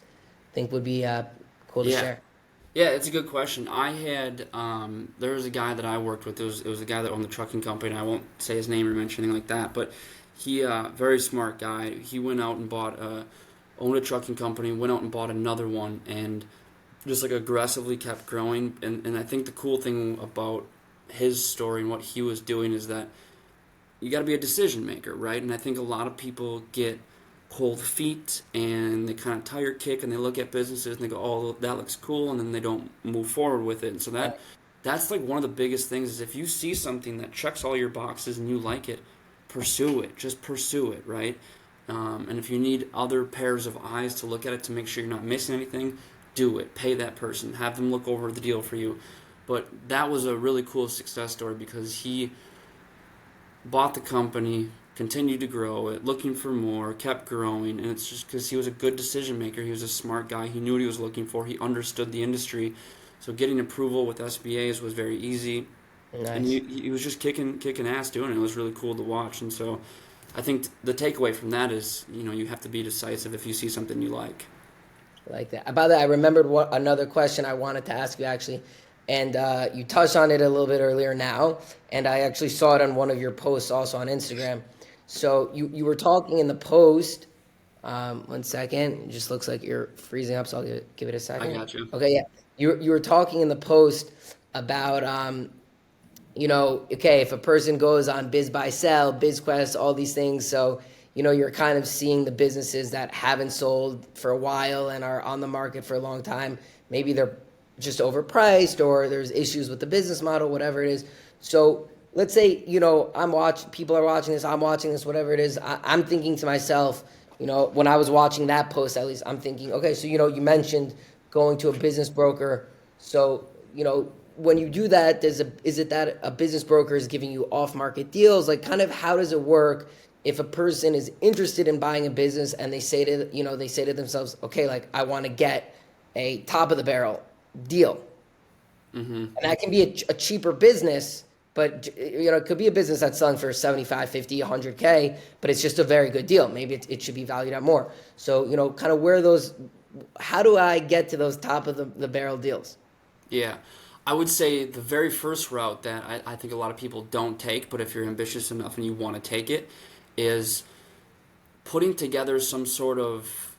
think would be cool to Yeah. share? Yeah, it's a good question. I had there was a guy that I worked with. It was a guy that owned the trucking company. I won't say his name or mention anything like that, but he very smart guy. He went out and owned a trucking company. Went out and bought another one, and just like aggressively kept growing. And I think the cool thing about his story and what he was doing is that you got to be a decision maker, right? And I think a lot of people get cold feet and they kind of tire kick, and they look at businesses and they go, "Oh, that looks cool," and then they don't move forward with it. And so that's like one of the biggest things is, if you see something that checks all your boxes and you like it, pursue it. Just pursue it, right? And if you need other pairs of eyes to look at it to make sure you're not missing anything, do it. Pay that person. Have them look over the deal for you. But that was a really cool success story, because he bought the company, continued to grow it, looking for more, kept growing, and it's just because he was a good decision maker. He was a smart guy. He knew what he was looking for. He understood the industry. So getting approval with SBAs was very easy. And Nice. he was just kicking ass doing it. It was really cool to watch. And so I think the takeaway from that is, you have to be decisive if you see something you like. I like that. About that, I remembered another question I wanted to ask you, actually, and you touched on it a little bit earlier now, and I actually saw it on one of your posts also on Instagram. So you were talking in the post. One second, it just looks like you're freezing up, so I'll give it a I second. got you. Okay, yeah. You were talking in the post about okay, if a person goes on Biz Buy Sell, BizQuest, all these things, so you're kind of seeing the businesses that haven't sold for a while and are on the market for a long time. Maybe they're just overpriced, or there's issues with the business model, whatever it is. So let's say, people are watching this, I'm watching this, whatever it is. I'm thinking to myself, when I was watching that post, at least I'm thinking, okay, so, you mentioned going to a business broker. So, when you do that, is it that a business broker is giving you off-market deals? Like, kind of, how does it work if a person is interested in buying a business and they say to themselves, okay, like, I want to get a top of the barrel deal. Mm-hmm. And that can be a cheaper business, but it could be a business that's selling for 75, 50, 100K, but it's just a very good deal. Maybe it should be valued at more. So, kind of how do I get to those top of the barrel deals? Yeah. I would say the very first route that I think a lot of people don't take, but if you're ambitious enough and you want to take it, is putting together some sort of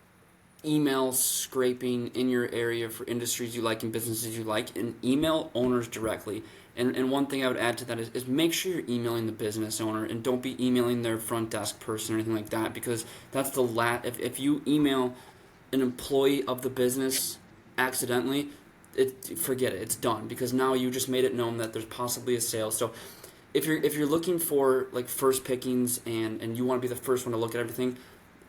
email scraping in your area for industries you like and businesses you like, and email owners directly. And one thing I would add to that is make sure you're emailing the business owner, and don't be emailing their front desk person or anything like that, because that's if you email an employee of the business accidentally, forget it. It's done, because now you just made it known that there's possibly a sale. So if you're looking for like first pickings, and you want to be the first one to look at everything,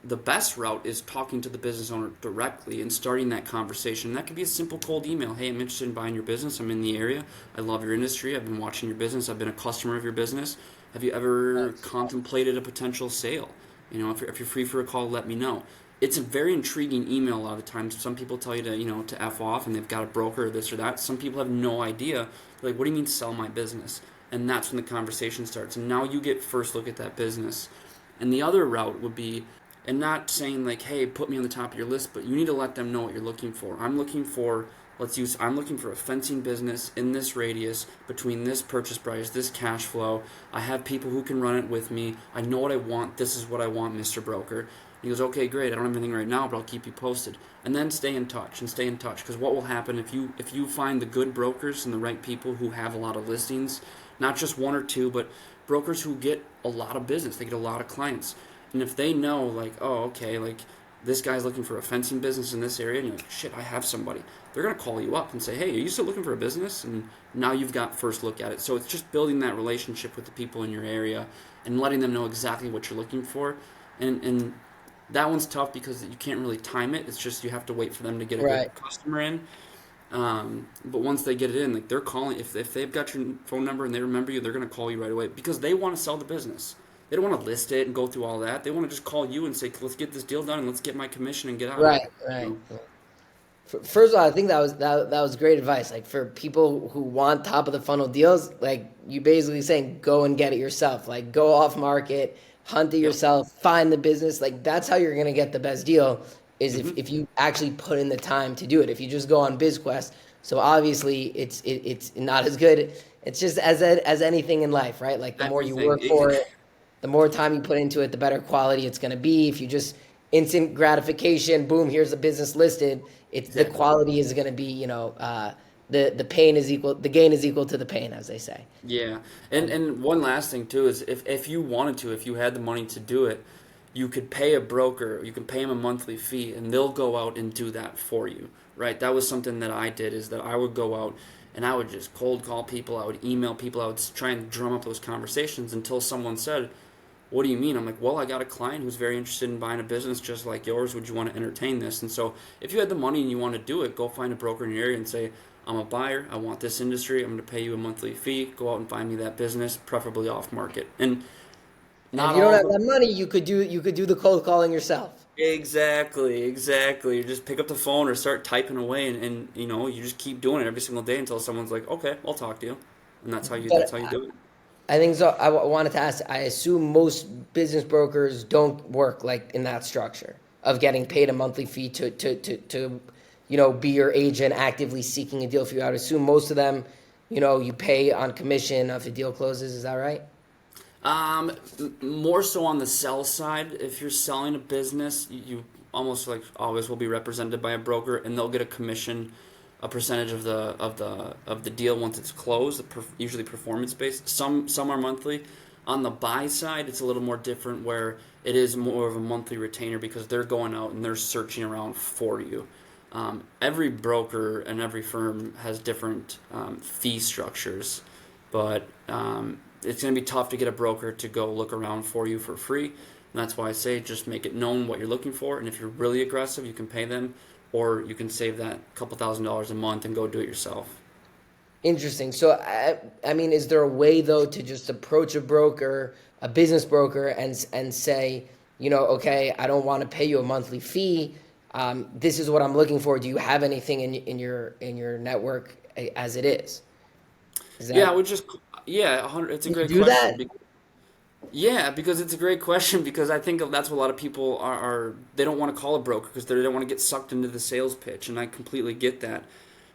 the best route is talking to the business owner directly and starting that conversation. That could be a simple cold email. Hey, I'm interested in buying your business. I'm in the area. I love your industry. I've been watching your business. I've been a customer of your business. Have you ever contemplated a potential sale? If you're free for a call, let me know. It's a very intriguing email a lot of the times. Some people tell you to F off, and they've got a broker or this or that. Some people have no idea. They're like, what do you mean sell my business? And that's when the conversation starts. And now you get first look at that business. And the other route would be, and not saying like, hey, put me on the top of your list, but you need to let them know what you're looking for. I'm looking for a fencing business in this radius, between this purchase price, this cash flow. I have people who can run it with me. I know what I want. This is what I want, Mr. Broker. He goes, okay, great. I don't have anything right now, but I'll keep you posted. And then stay in touch, because what will happen if you find the good brokers and the right people who have a lot of listings, not just one or two, but brokers who get a lot of business, they get a lot of clients. And if they know, like, oh, okay, like, this guy's looking for a fencing business in this area, and you're like, shit, I have somebody. They're going to call you up and say, hey, are you still looking for a business? And now you've got first look at it. So it's just building that relationship with the people in your area and letting them know exactly what you're looking for. And that one's tough because you can't really time it. It's just you have to wait for them to get a Right. good customer in. But once they get it in, like they're calling, if they've got your phone number and they remember you, they're going to call you right away because they want to sell the business. They don't want to list it and go through all that. They want to just call you and say, let's get this deal done and let's get my commission and get out of Right. here. You Right. know? First of all, I think that was great advice. Like for people who want top of the funnel deals, like you basically saying go and get it yourself. Like go off market, hunt it Yep. yourself, find the business. Like that's how you're gonna get the best deal is hmm if you actually put in the time to do it. If you just go on BizQuest, so obviously it's not as good. It's just as anything in life, right? Like the more you Everything. work for it, the more time you put into it, the better quality it's gonna be. If you just instant gratification, boom, here's the business listed. It's the Exactly. quality is going to be, the pain is equal, the gain is equal to the pain, as they say. Yeah, and one last thing too is if you wanted to, if you had the money to do it, you could pay a broker, you can pay them a monthly fee, and they'll go out and do that for you, right? That was something that I did is that I would go out and I would just cold call people, I would email people, I would try and drum up those conversations until someone said, "What do you mean?" I'm like, "Well, I got a client who's very interested in buying a business just like yours. Would you want to entertain this?" And so, if you had the money and you want to do it, go find a broker in your area and say, "I'm a buyer. I want this industry. I'm going to pay you a monthly fee. Go out and find me that business, preferably off market." And And if not you don't all of have them. that money, you could do the cold calling yourself. Exactly, exactly. You just pick up the phone or start typing away, and you just keep doing it every single day until someone's like, "Okay, I'll talk to you," and that's But how you do it. I think so. Wanted to ask. I assume most business brokers don't work like in that structure of getting paid a monthly fee to be your agent actively seeking a deal for you. I would assume most of them, you pay on commission if a deal closes. Is that right? More so on the sell side. If you're selling a business, you almost like always will be represented by a broker, and they'll get a commission, a percentage of the deal once it's closed. Usually performance based. Some are monthly. On the buy side, it's a little more different, where it is more of a monthly retainer because they're going out and they're searching around for you. Every broker and every firm has different fee structures, but it's going to be tough to get a broker to go look around for you for free. And that's why I say just make it known what you're looking for. And if you're really aggressive, you can pay them, or you can save that couple $1,000s a month and go do it yourself. Interesting. So, I mean, is there a way though to just approach a broker, a business broker, and say, okay, I don't want to pay you a monthly fee. This is what I'm looking for. Do you have anything in your network as it is? Is Yeah, I that would just, yeah, 100, it's a can you great do question. that? Yeah, because it's a great question because I think that's what a lot of people are they don't want to call a broker because they don't want to get sucked into the sales pitch, and I completely get that.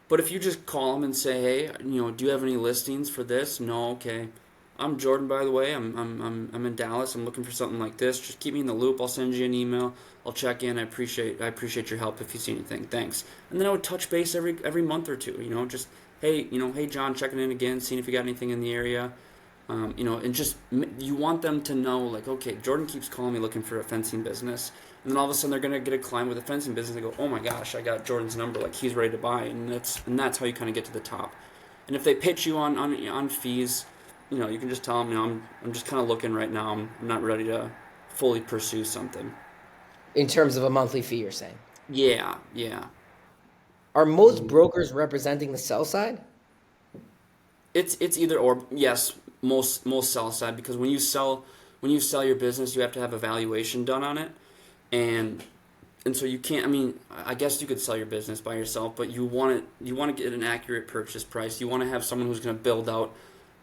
But if you just call them and say, "Hey, do you have any listings for this?" "No." "Okay. I'm Jordan, by the way. I'm in Dallas. I'm looking for something like this. Just keep me in the loop. I'll send you an email. I'll check in. I appreciate your help if you see anything. Thanks." And then I would touch base every month or two. Just, hey John, checking in again, seeing if you got anything in the area. And just you want them to know, like, okay, Jordan keeps calling me looking for a fencing business, and then all of a sudden they're gonna get a client with a fencing business. They go, "Oh my gosh, I got Jordan's number, like he's ready to buy," and that's how you kind of get to the top. And if they pitch you on fees, you can just tell them, I'm just kind of looking right now. I'm not ready to fully pursue something. In terms of a monthly fee, you're saying? Yeah, yeah. Are most brokers representing the sell side? It's either or. Yes, most sell side, because when you sell your business, you have to have a valuation done on it, and so you can't. I mean, I guess you could sell your business by yourself, but you want to get an accurate purchase price. You want to have someone who's going to build out.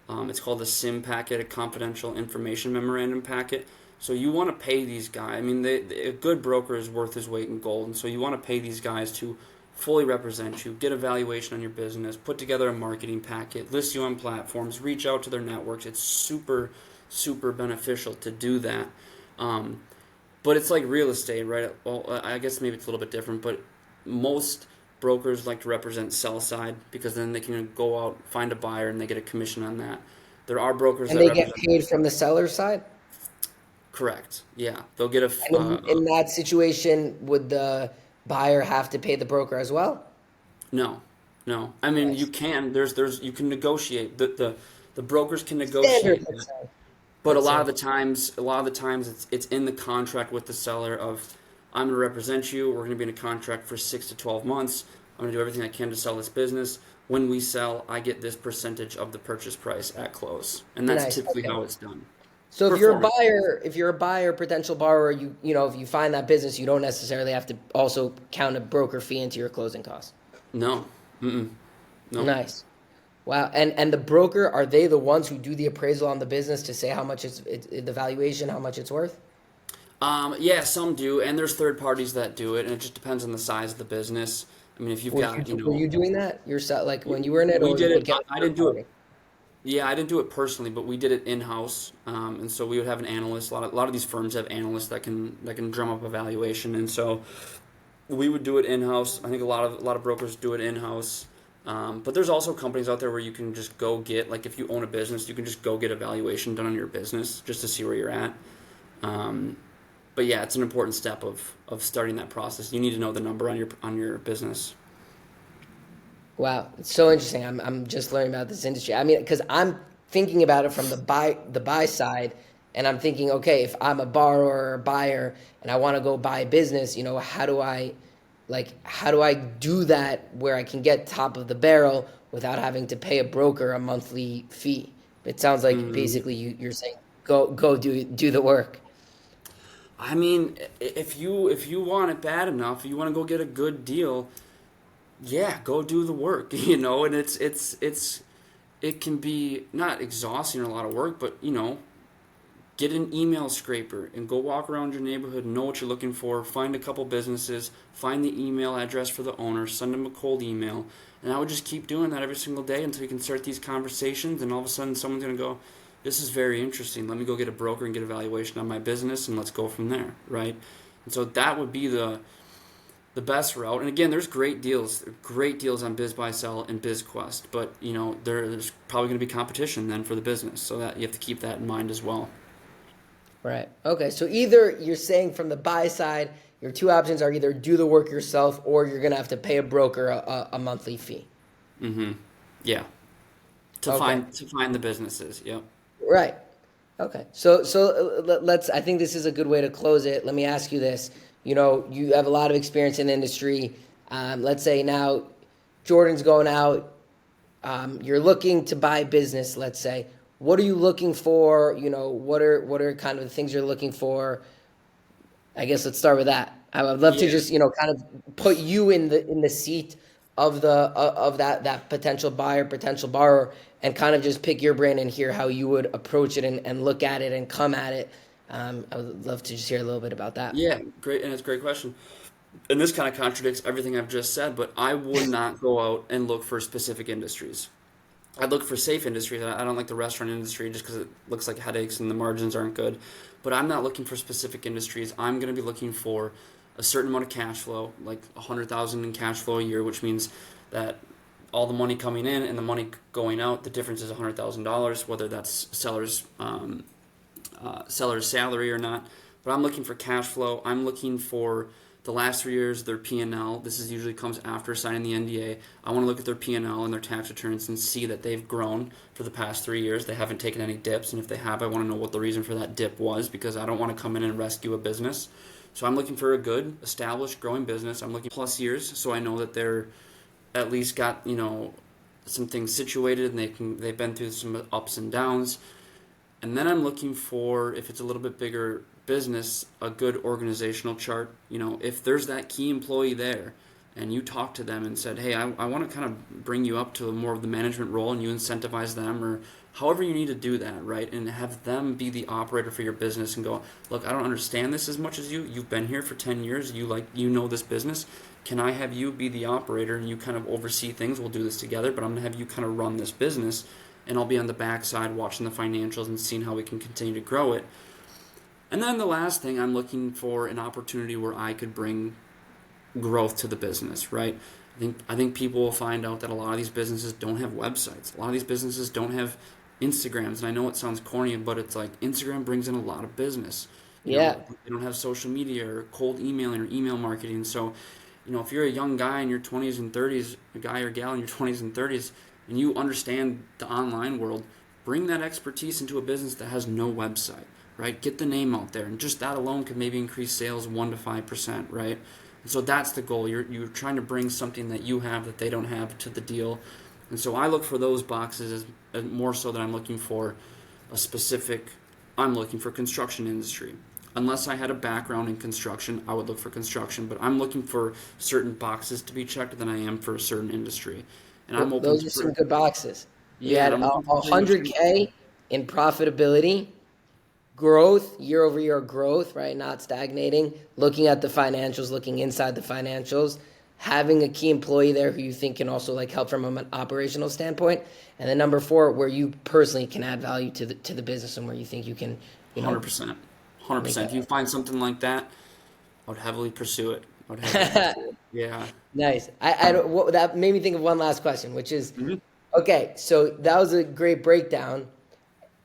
It's called a SIM packet, a confidential information memorandum packet. So you want to pay these guys. I mean, a good broker is worth his weight in gold, and so you want to pay these guys to fully represent you, get a valuation on your business, put together a marketing packet, list you on platforms, reach out to their networks. It's super, super beneficial to do that. Um, but it's like real estate, right? Well, I guess maybe it's a little bit different, but most brokers like to represent sell side because then they can go out, find a buyer, and they get a commission on that. There are brokers And that they get represent. paid from the seller side? Correct. Yeah, they'll get And in that situation, would the buyer have to pay the broker as well? no, no. I mean, you Nice. can. You can negotiate. The brokers can Standard, negotiate. let's say. But Let's say. a lot of the times it's in the contract with the seller of I'm going to represent you. We're going to be in a contract for 6 to 12 months. I'm going to do everything I can to sell this business. When we sell, I get this percentage of the purchase price at close, and that's Nice. typically Okay. how it's done. So Performance. if you're a buyer, potential borrower, if you find that business, you don't necessarily have to also count a broker fee into your closing costs. No, mm-mm. No. Nice. Wow. And the broker, are they the ones who do the appraisal on the business to say how much the valuation, how much it's worth? Yeah, some do, and there's third parties that do it, and it just depends on the size of the business. I mean, if you've got, Were you doing that yourself, like when you were in it, we or you did would it. get I a didn't third do it. party? Yeah, I didn't do it personally, but we did it in house, and so we would have an analyst. A lot of these firms have analysts that can drum up a valuation, and so we would do it in house. I think a lot of brokers do it in house, but there's also companies out there where you can just go get, like, if you own a business, you can just go get a valuation done on your business just to see where you're at. Um, but yeah, it's an important step of starting that process. You need to know the number on your business. Wow, it's so interesting. I'm just learning about this industry. I mean, because I'm thinking about it from the buy side, and I'm thinking, okay, if I'm a borrower or buyer and I want to go buy a business, how do I do that where I can get top of the barrel without having to pay a broker a monthly fee? It sounds like Mm. basically you're saying go do the work. I mean, if you want it bad enough, you want to go get a good deal, yeah, go do the work, and it can be not exhausting or a lot of work, but get an email scraper and go walk around your neighborhood, know what you're looking for, find a couple businesses, find the email address for the owner, send them a cold email, and I would just keep doing that every single day until you can start these conversations, and all of a sudden someone's going to go, this is very interesting, let me go get a broker and get a valuation on my business, and let's go from there, right? And so that would be the best route. And again, there's great deals on Biz Buy Sell and BizQuest, but there's probably going to be competition then for the business, so that you have to keep that in mind as well. Right. Okay. So either you're saying from the buy side, your two options are either do the work yourself or you're gonna have to pay a broker a monthly fee. Mm-hmm. Yeah. Okay. To find the businesses. Yep. Right. Okay. So let's. I think this is a good way to close it. Let me ask you this. You have a lot of experience in the industry. Let's say now Jordan's going out. You're looking to buy business. Let's say. What are you looking for? What are kind of the things you're looking for? I guess let's start with that. I would love to Yeah. just kind of put you in the seat of that potential buyer, potential borrower, and kind of just pick your brain and hear how you would approach it and look at it and come at it. I would love to just hear a little bit about that. Yeah. Great, and it's a great question. And this kind of contradicts everything I've just said, but I would not go out and look for specific industries. I'd look for safe industries. I don't like the restaurant industry just because it looks like headaches and the margins aren't good. But I'm not looking for specific industries. I'm going to be looking for a certain amount of cash flow, like 100,000 in cash flow a year, which means that all the money coming in and the money going out, the difference is $100,000, whether that's seller's salary or not. But I'm looking for cash flow. I'm looking for the last 3 years, their P&L. This is usually comes after signing the NDA. I want to look at their P&L and L and their tax returns and see that they've grown for the past 3 years. They haven't taken any dips, and if they have, I want to know what the reason for that dip was, because I don't want to come in and rescue a business. So I'm looking for a good, established, growing business. I'm looking plus years, so I know that they're at least got some things situated and they've been through some ups and downs. And then I'm looking for, if it's a little bit bigger business, a good organizational chart. If there's that key employee there and you talk to them and said, hey, I want to kind of bring you up to more of the management role, and you incentivize them or however you need to do that, right? And have them be the operator for your business and go, look, I don't understand this as much as you. You've been here for 10 years. You know this business. Can I have you be the operator and you kind of oversee things? We'll do this together, but I'm going to have you kind of run this business, and I'll be on the backside watching the financials and seeing how we can continue to grow it. And then the last thing, I'm looking for an opportunity where I could bring growth to the business, right? I think people will find out that a lot of these businesses don't have websites. A lot of these businesses don't have Instagrams. And I know it sounds corny, but it's like Instagram brings in a lot of business. Yeah. They don't have social media or cold emailing or email marketing. So, if you're a young guy in your 20s and 30s, a guy or gal in your 20s and 30s, and you understand the online world, bring that expertise into a business that has no website, right? Get the name out there, and just that alone could maybe increase sales 1 to 5%, right? And so that's the goal. You're trying to bring something that you have that they don't have to the deal. And so I look for those boxes as more so than I'm looking for a specific. I'm looking for construction industry. Unless I had a background in construction, I would look for construction. But I'm looking for certain boxes to be checked than I am for a certain industry. And I'm open Those to are some good boxes. We yeah, and had I'm a open to pretty much anything. 100K in profitability, growth, year over year growth, right? Not stagnating. Looking at the financials, looking inside the financials, having a key employee there who you think can also like help from an operational standpoint. And then number four, where you personally can add value to the business and where you think you can, 100%. make 100%. If that. you find something like that, I would heavily pursue it. I would heavily pursue it. Yeah. Nice. That made me think of one last question, which is, Mhm. okay, so that was a great breakdown.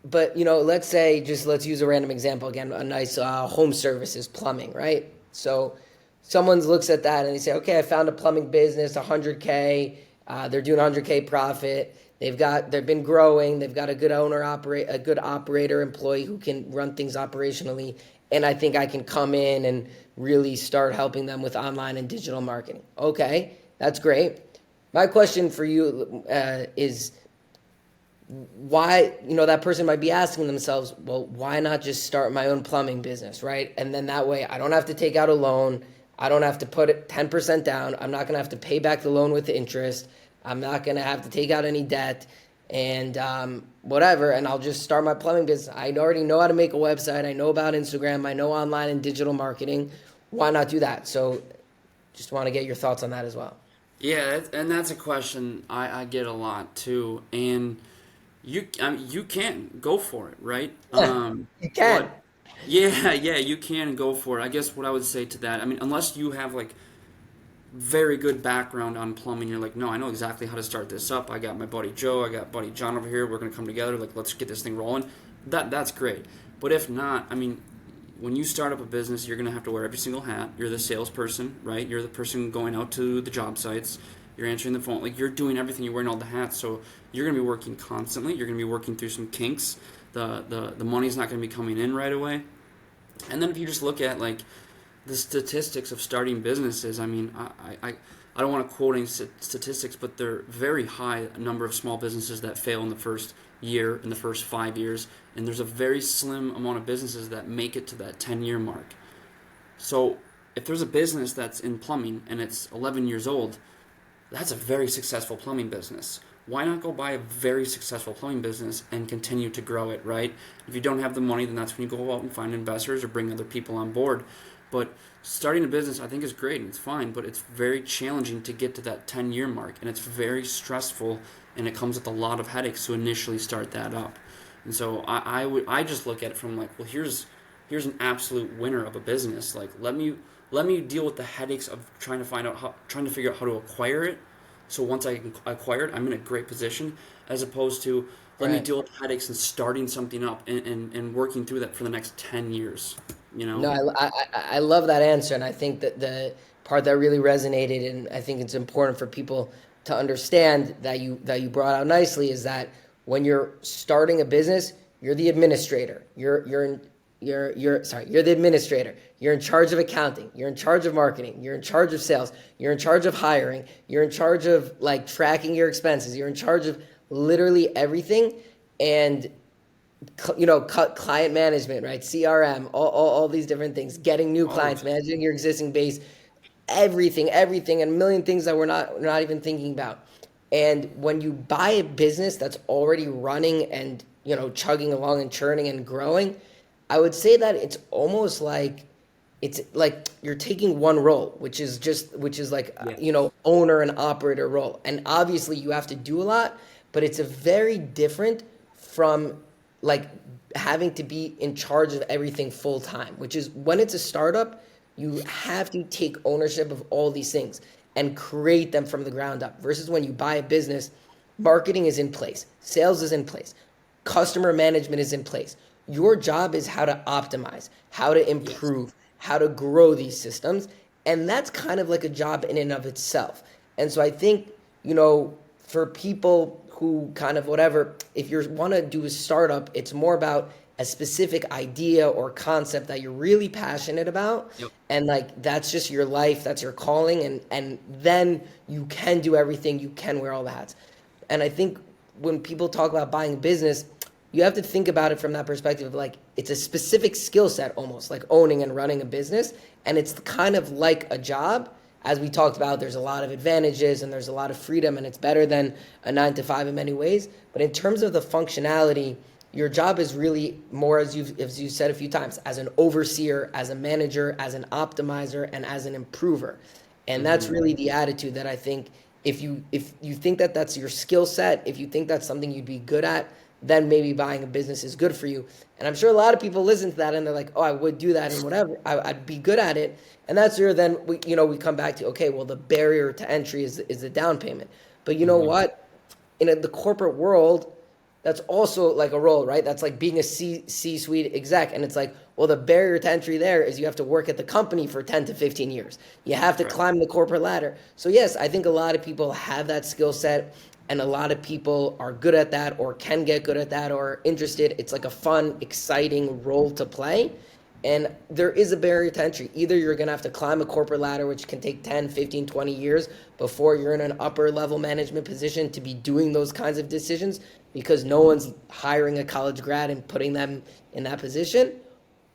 But let's say, just let's use a random example again, a nice home services plumbing, right? So someone looks at that and they say, okay, I found a plumbing business, 100K, they're doing 100K profit. They've been growing. They've got a good a good operator employee who can run things operationally. And I think I can come in and really start helping them with online and digital marketing. Okay, that's great. My question for you is, why, that person might be asking themselves, well, why not just start my own plumbing business, right? And then that way I don't have to take out a loan. I don't have to put it 10% down. I'm not going to have to pay back the loan with the interest. I'm not going to have to take out any debt and whatever. And I'll just start my plumbing business. I already know how to make a website. I know about Instagram. I know online and digital marketing. Why not do that? So just want to get your thoughts on that as well. Yeah, and that's a question I get a lot too. And you can go for it, right? You can. But yeah, yeah, you can go for it. I guess what I would say to that, I mean, unless you have like very good background on plumbing, you're like, no, I know exactly how to start this up. I got my buddy Joe, I got buddy John over here. We're gonna come together. Like, let's get this thing rolling. That's great. But if not, I mean, when you start up a business, you're gonna have to wear every single hat. You're the salesperson, right? You're the person going out to the job sites. You're answering the phone. Like, you're doing everything. You're wearing all the hats. So you're gonna be working constantly. You're gonna be working through some kinks. The money's not gonna be coming in right away. And then if you just look at like the statistics of starting businesses, I mean, I don't want to quote any statistics, but they're very high number of small businesses that fail in the first year, in the first 5 years, and there's a very slim amount of businesses that make it to that 10-year mark. So if there's a business that's in plumbing and it's 11 years old, that's a very successful plumbing business. Why not go buy a very successful plumbing business and continue to grow it, right? If you don't have the money, then that's when you go out and find investors or bring other people on board. But starting a business, I think, is great and it's fine, but it's very challenging to get to that 10-year mark, and it's very stressful, and it comes with a lot of headaches to initially start that up. And so I just look at it from like, well, here's an absolute winner of a business. Like, let me deal with the headaches of trying to figure out how to acquire it. So once I acquire it, I'm in a great position, as opposed to let me Right. deal with the headaches and starting something up and working through that for the next 10 years. You No, know? I love that answer, and I think that the part that really resonated, and I think it's important for people to understand that you brought out nicely, is that when you're starting a business, you're the administrator. You're the administrator. You're in charge of accounting. You're in charge of marketing. You're in charge of sales. You're in charge of hiring. You're in charge of like tracking your expenses. You're in charge of literally everything, and client management, right? CRM, all these different things, getting new All of clients, it. managing your existing base, everything, and a million things that we're not even thinking about. And when you buy a business that's already running and chugging along and churning and growing, I would say that it's like you're taking one role, which is like Yes. owner and operator role, and obviously you have to do a lot, but it's a very different from like having to be in charge of everything full time, which is when it's a startup, you have to take ownership of all these things and create them from the ground up. Versus when you buy a business, marketing is in place, sales is in place, customer management is in place. your job is how to optimize, how to Yes. improve, how to grow these systems. And that's kind of like a job in and of itself. And so I think, for people who kind of whatever, if you want to do a startup, it's more about a specific idea or concept that you're really passionate about. Yep. And like that's just your life, that's your calling, and then you can do everything, you can wear all the hats. And I think when people talk about buying a business, you have to think about it from that perspective of like it's a specific skill set, almost like owning and running a business, and it's kind of like a job. As we talked about, there's a lot of advantages and there's a lot of freedom, and it's better than a 9 to 5 in many ways. But in terms of the functionality, your job is really more, as you said a few times, as an overseer, as a manager, as an optimizer, and as an improver. And that's Mm-hmm. really the attitude that I think, if you think that that's your skill set, if you think that's something you'd be good at, then maybe buying a business is good for you. And I'm sure a lot of people listen to that and they're like, oh, I would do that and whatever, I'd be good at it. And that's where then we come back to, okay, well, the barrier to entry is the down payment. But you know Mm-hmm. what? In the corporate world, that's also like a role, right? That's like being a C-suite exec. And it's like, well, the barrier to entry there is you have to work at the company for 10 to 15 years. You have to Right. climb the corporate ladder. So yes, I think a lot of people have that skill set, and a lot of people are good at that or can get good at that or interested. It's like a fun, exciting role to play. And there is a barrier to entry. Either you're going to have to climb a corporate ladder, which can take 10, 15, 20 years before you're in an upper level management position to be doing those kinds of decisions, because no one's hiring a college grad and putting them in that position.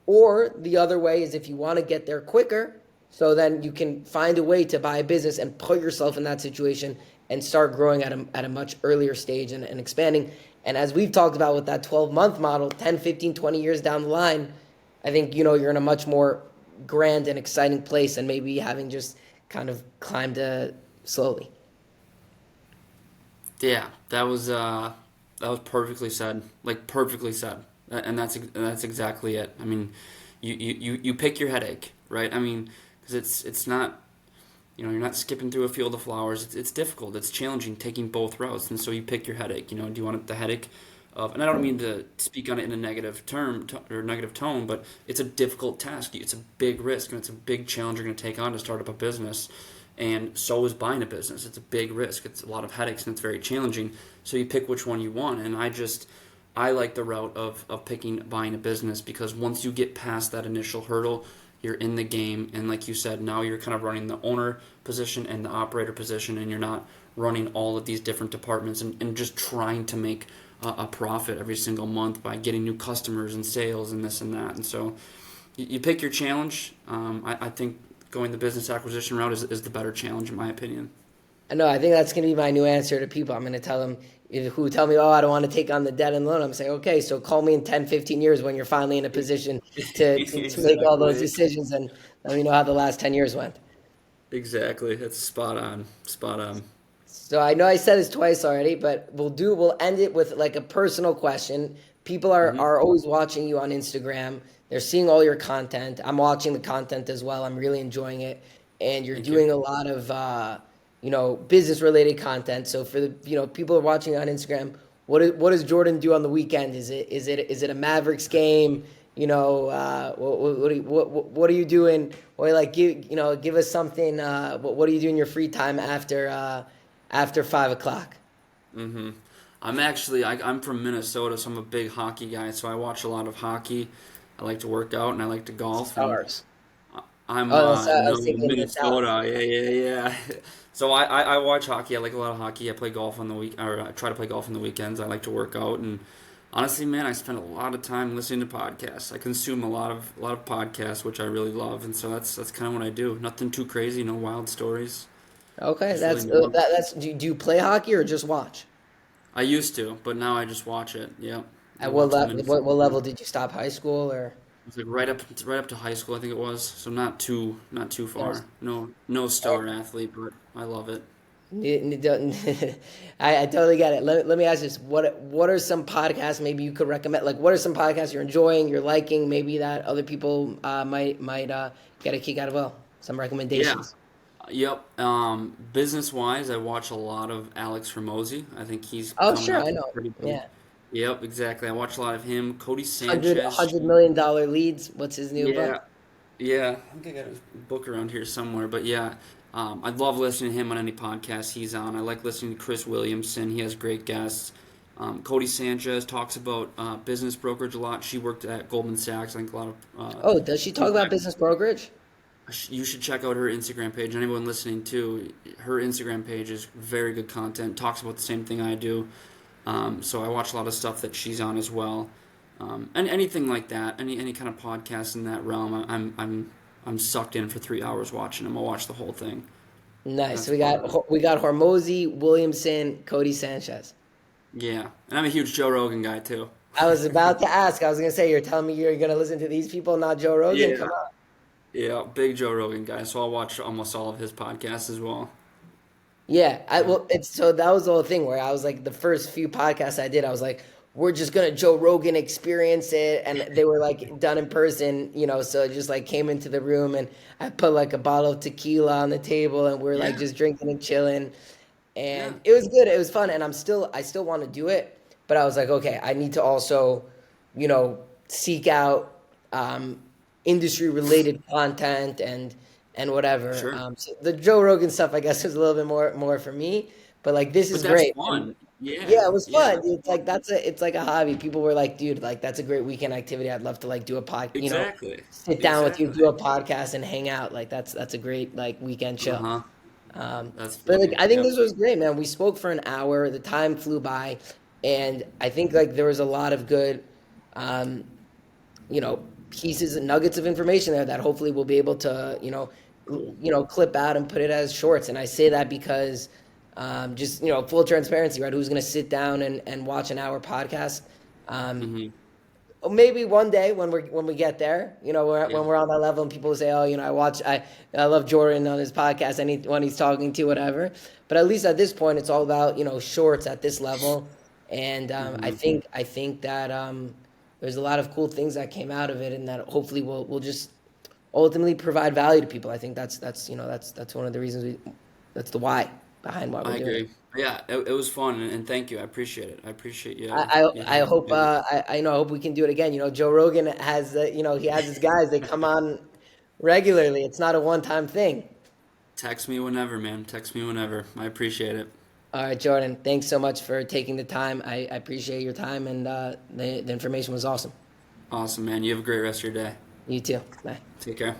Or the other way is if you want to get there quicker, so then you can find a way to buy a business and put yourself in that situation and start growing at a much earlier stage and expanding. And as we've talked about with that 12-month model, 10, 15, 20 years down the line, I think, you're in a much more grand and exciting place than maybe having just kind of climbed slowly. Yeah, that was perfectly said. Like perfectly said. And that's exactly it. I mean, you pick your headache, right? I mean, because it's not, you're not skipping through a field of flowers. It's difficult. It's challenging taking both routes, and so you pick your headache. Do you want the headache of? And I don't mean to speak on it in a negative term or negative tone, but it's a difficult task. It's a big risk, and it's a big challenge you're going to take on to start up a business. And so is buying a business. It's a big risk. It's a lot of headaches, and it's very challenging. So you pick which one you want. And I like the route of picking buying a business, because once you get past that initial hurdle, you're in the game. And like you said, now you're kind of running the owner position and the operator position, and you're not running all of these different departments and just trying to make a profit every single month by getting new customers and sales and this and that. And so you pick your challenge. I think going the business acquisition route is the better challenge, in my opinion. No, I think that's going to be my new answer to people. I'm going to tell them who tell me, oh, I don't want to take on the debt and loan. I'm saying, okay, so call me in 10, 15 years when you're finally in a position to make all those Exactly. decisions, and let me know how the last 10 years went. Exactly. That's spot on. Spot on. So I know I said this twice already, but we'll end it with like a personal question. People are, Hmm. are always watching you on Instagram. They're seeing all your content. I'm watching the content as well. I'm really enjoying it. And you're Thank you. doing a lot of business related content. So for the people who are watching you on Instagram, what does Jordan do on the weekend? Is it a Mavericks game? What are you doing? Or like give us something. What do you do in your free time after 5 o'clock? Hmm. I'm from Minnesota, so I'm a big hockey guy. So I watch a lot of hockey. I like to work out and I like to golf. And Stars. I'm Oh, that's, I no was thinking the South. Minnesota. Yeah, yeah, yeah. So I watch hockey. I like a lot of hockey. I play golf on the week, or I try to play golf on the weekends. I like to work out, and honestly, man, I spend a lot of time listening to podcasts. I consume a lot of podcasts, which I really love, and so that's kind of what I do. Nothing too crazy, no wild stories. Okay, Just really that's more. that's. Do you play hockey or just watch? I used to, but now I just watch it. Yep, I At what watch the level? Minnesota What team. level did you stop high school or? It's like right up to high school, I think it was. So not too No. far. No star athlete, but I love it. I totally get it. Let me ask this: what are some podcasts maybe you could recommend? Like, what are some podcasts you're enjoying, you're liking, maybe that other people might get a kick out of? Well, some Yeah. recommendations. Yep. Business wise, I watch a lot of Alex Hormozy. I think he's Oh, coming sure, up I with know. pretty big. Yeah. Yep, exactly. I watch a lot of him. Cody Hundred Sanchez. hundred million dollar leads. What's his new book? Yeah, yeah. I think I got his book around here somewhere. But yeah, I love listening to him on any podcast he's on. I like listening to Chris Williamson. He has great guests. Cody Sanchez talks about business brokerage a lot. She worked at Goldman Sachs. I think a lot of Oh, does she talk about business brokerage? you should check out her Instagram page. Anyone listening too, her Instagram page is very good content. Talks about the same thing I do. So I watch a lot of stuff that she's on as well, and anything like that. Any kind of podcast in that realm, I'm sucked in for 3 hours watching them. I'll watch the whole thing. Nice. That's We part of it. got Hormozy, Williamson, Cody Sanchez. Yeah, and I'm a huge Joe Rogan guy too. I was about to ask. I was gonna say, you're telling me you're gonna listen to these people, not Joe Rogan? Yeah, Come on. yeah, big Joe Rogan guy. So I'll watch almost all of his podcasts as well. Yeah, Yeah, well, it's so that was the whole thing where I was like, the first few podcasts I did, I was like, we're just gonna Joe Rogan experience it, and they were like done in person, so it just like came into the room, and I put like a bottle of tequila on the table, and we're like yeah, just drinking and chilling, yeah, and it was good, it was fun, and I still want to do it, but I was like, okay, I need to also, seek out industry related content and whatever. sure. So the Joe Rogan stuff, I guess, is a little bit more for me. But like this But is that's great. And fun. Yeah, yeah, it was yeah, fun. that's It's like fun. it's like a hobby. People were like, dude, like that's a great weekend activity. I'd love to like do a Exactly, sit down with you, exactly. do a podcast, and hang out. Like that's a great like weekend Uh chill. huh. Um, That's but like funny. I think Yep. this was great, man. We spoke for an hour. The time flew by, and I think like there was a lot of good, um, pieces and nuggets of information there that hopefully we'll be able to, Cool. clip out and put it as shorts. And I say that because, just, full transparency, right? Who's going to sit down and watch an hour podcast? Um, Hmm. Maybe one day when we get there, Yeah. when we're on that level and people say, oh, I love Jordan on his podcast, when he's talking to whatever. But at least at this point, it's all about, shorts at this level. And Hmm. I think that there's a lot of cool things that came out of it, and that hopefully will just ultimately provide value to people. I think that's one of the reasons that's the why behind why we're I doing it. agree. Yeah, it was fun, and thank you. I appreciate it. I appreciate you. You I having me hope do this. I hope we can do it again. Joe Rogan has he has his guys. They come on regularly. It's not a one time thing. Text me whenever, man. Text me whenever. I appreciate it. All right, Jordan. Thanks so much for taking the time. I appreciate your time, and the information was awesome. Awesome, man. You have a great rest of your day. You too. Bye. Take care.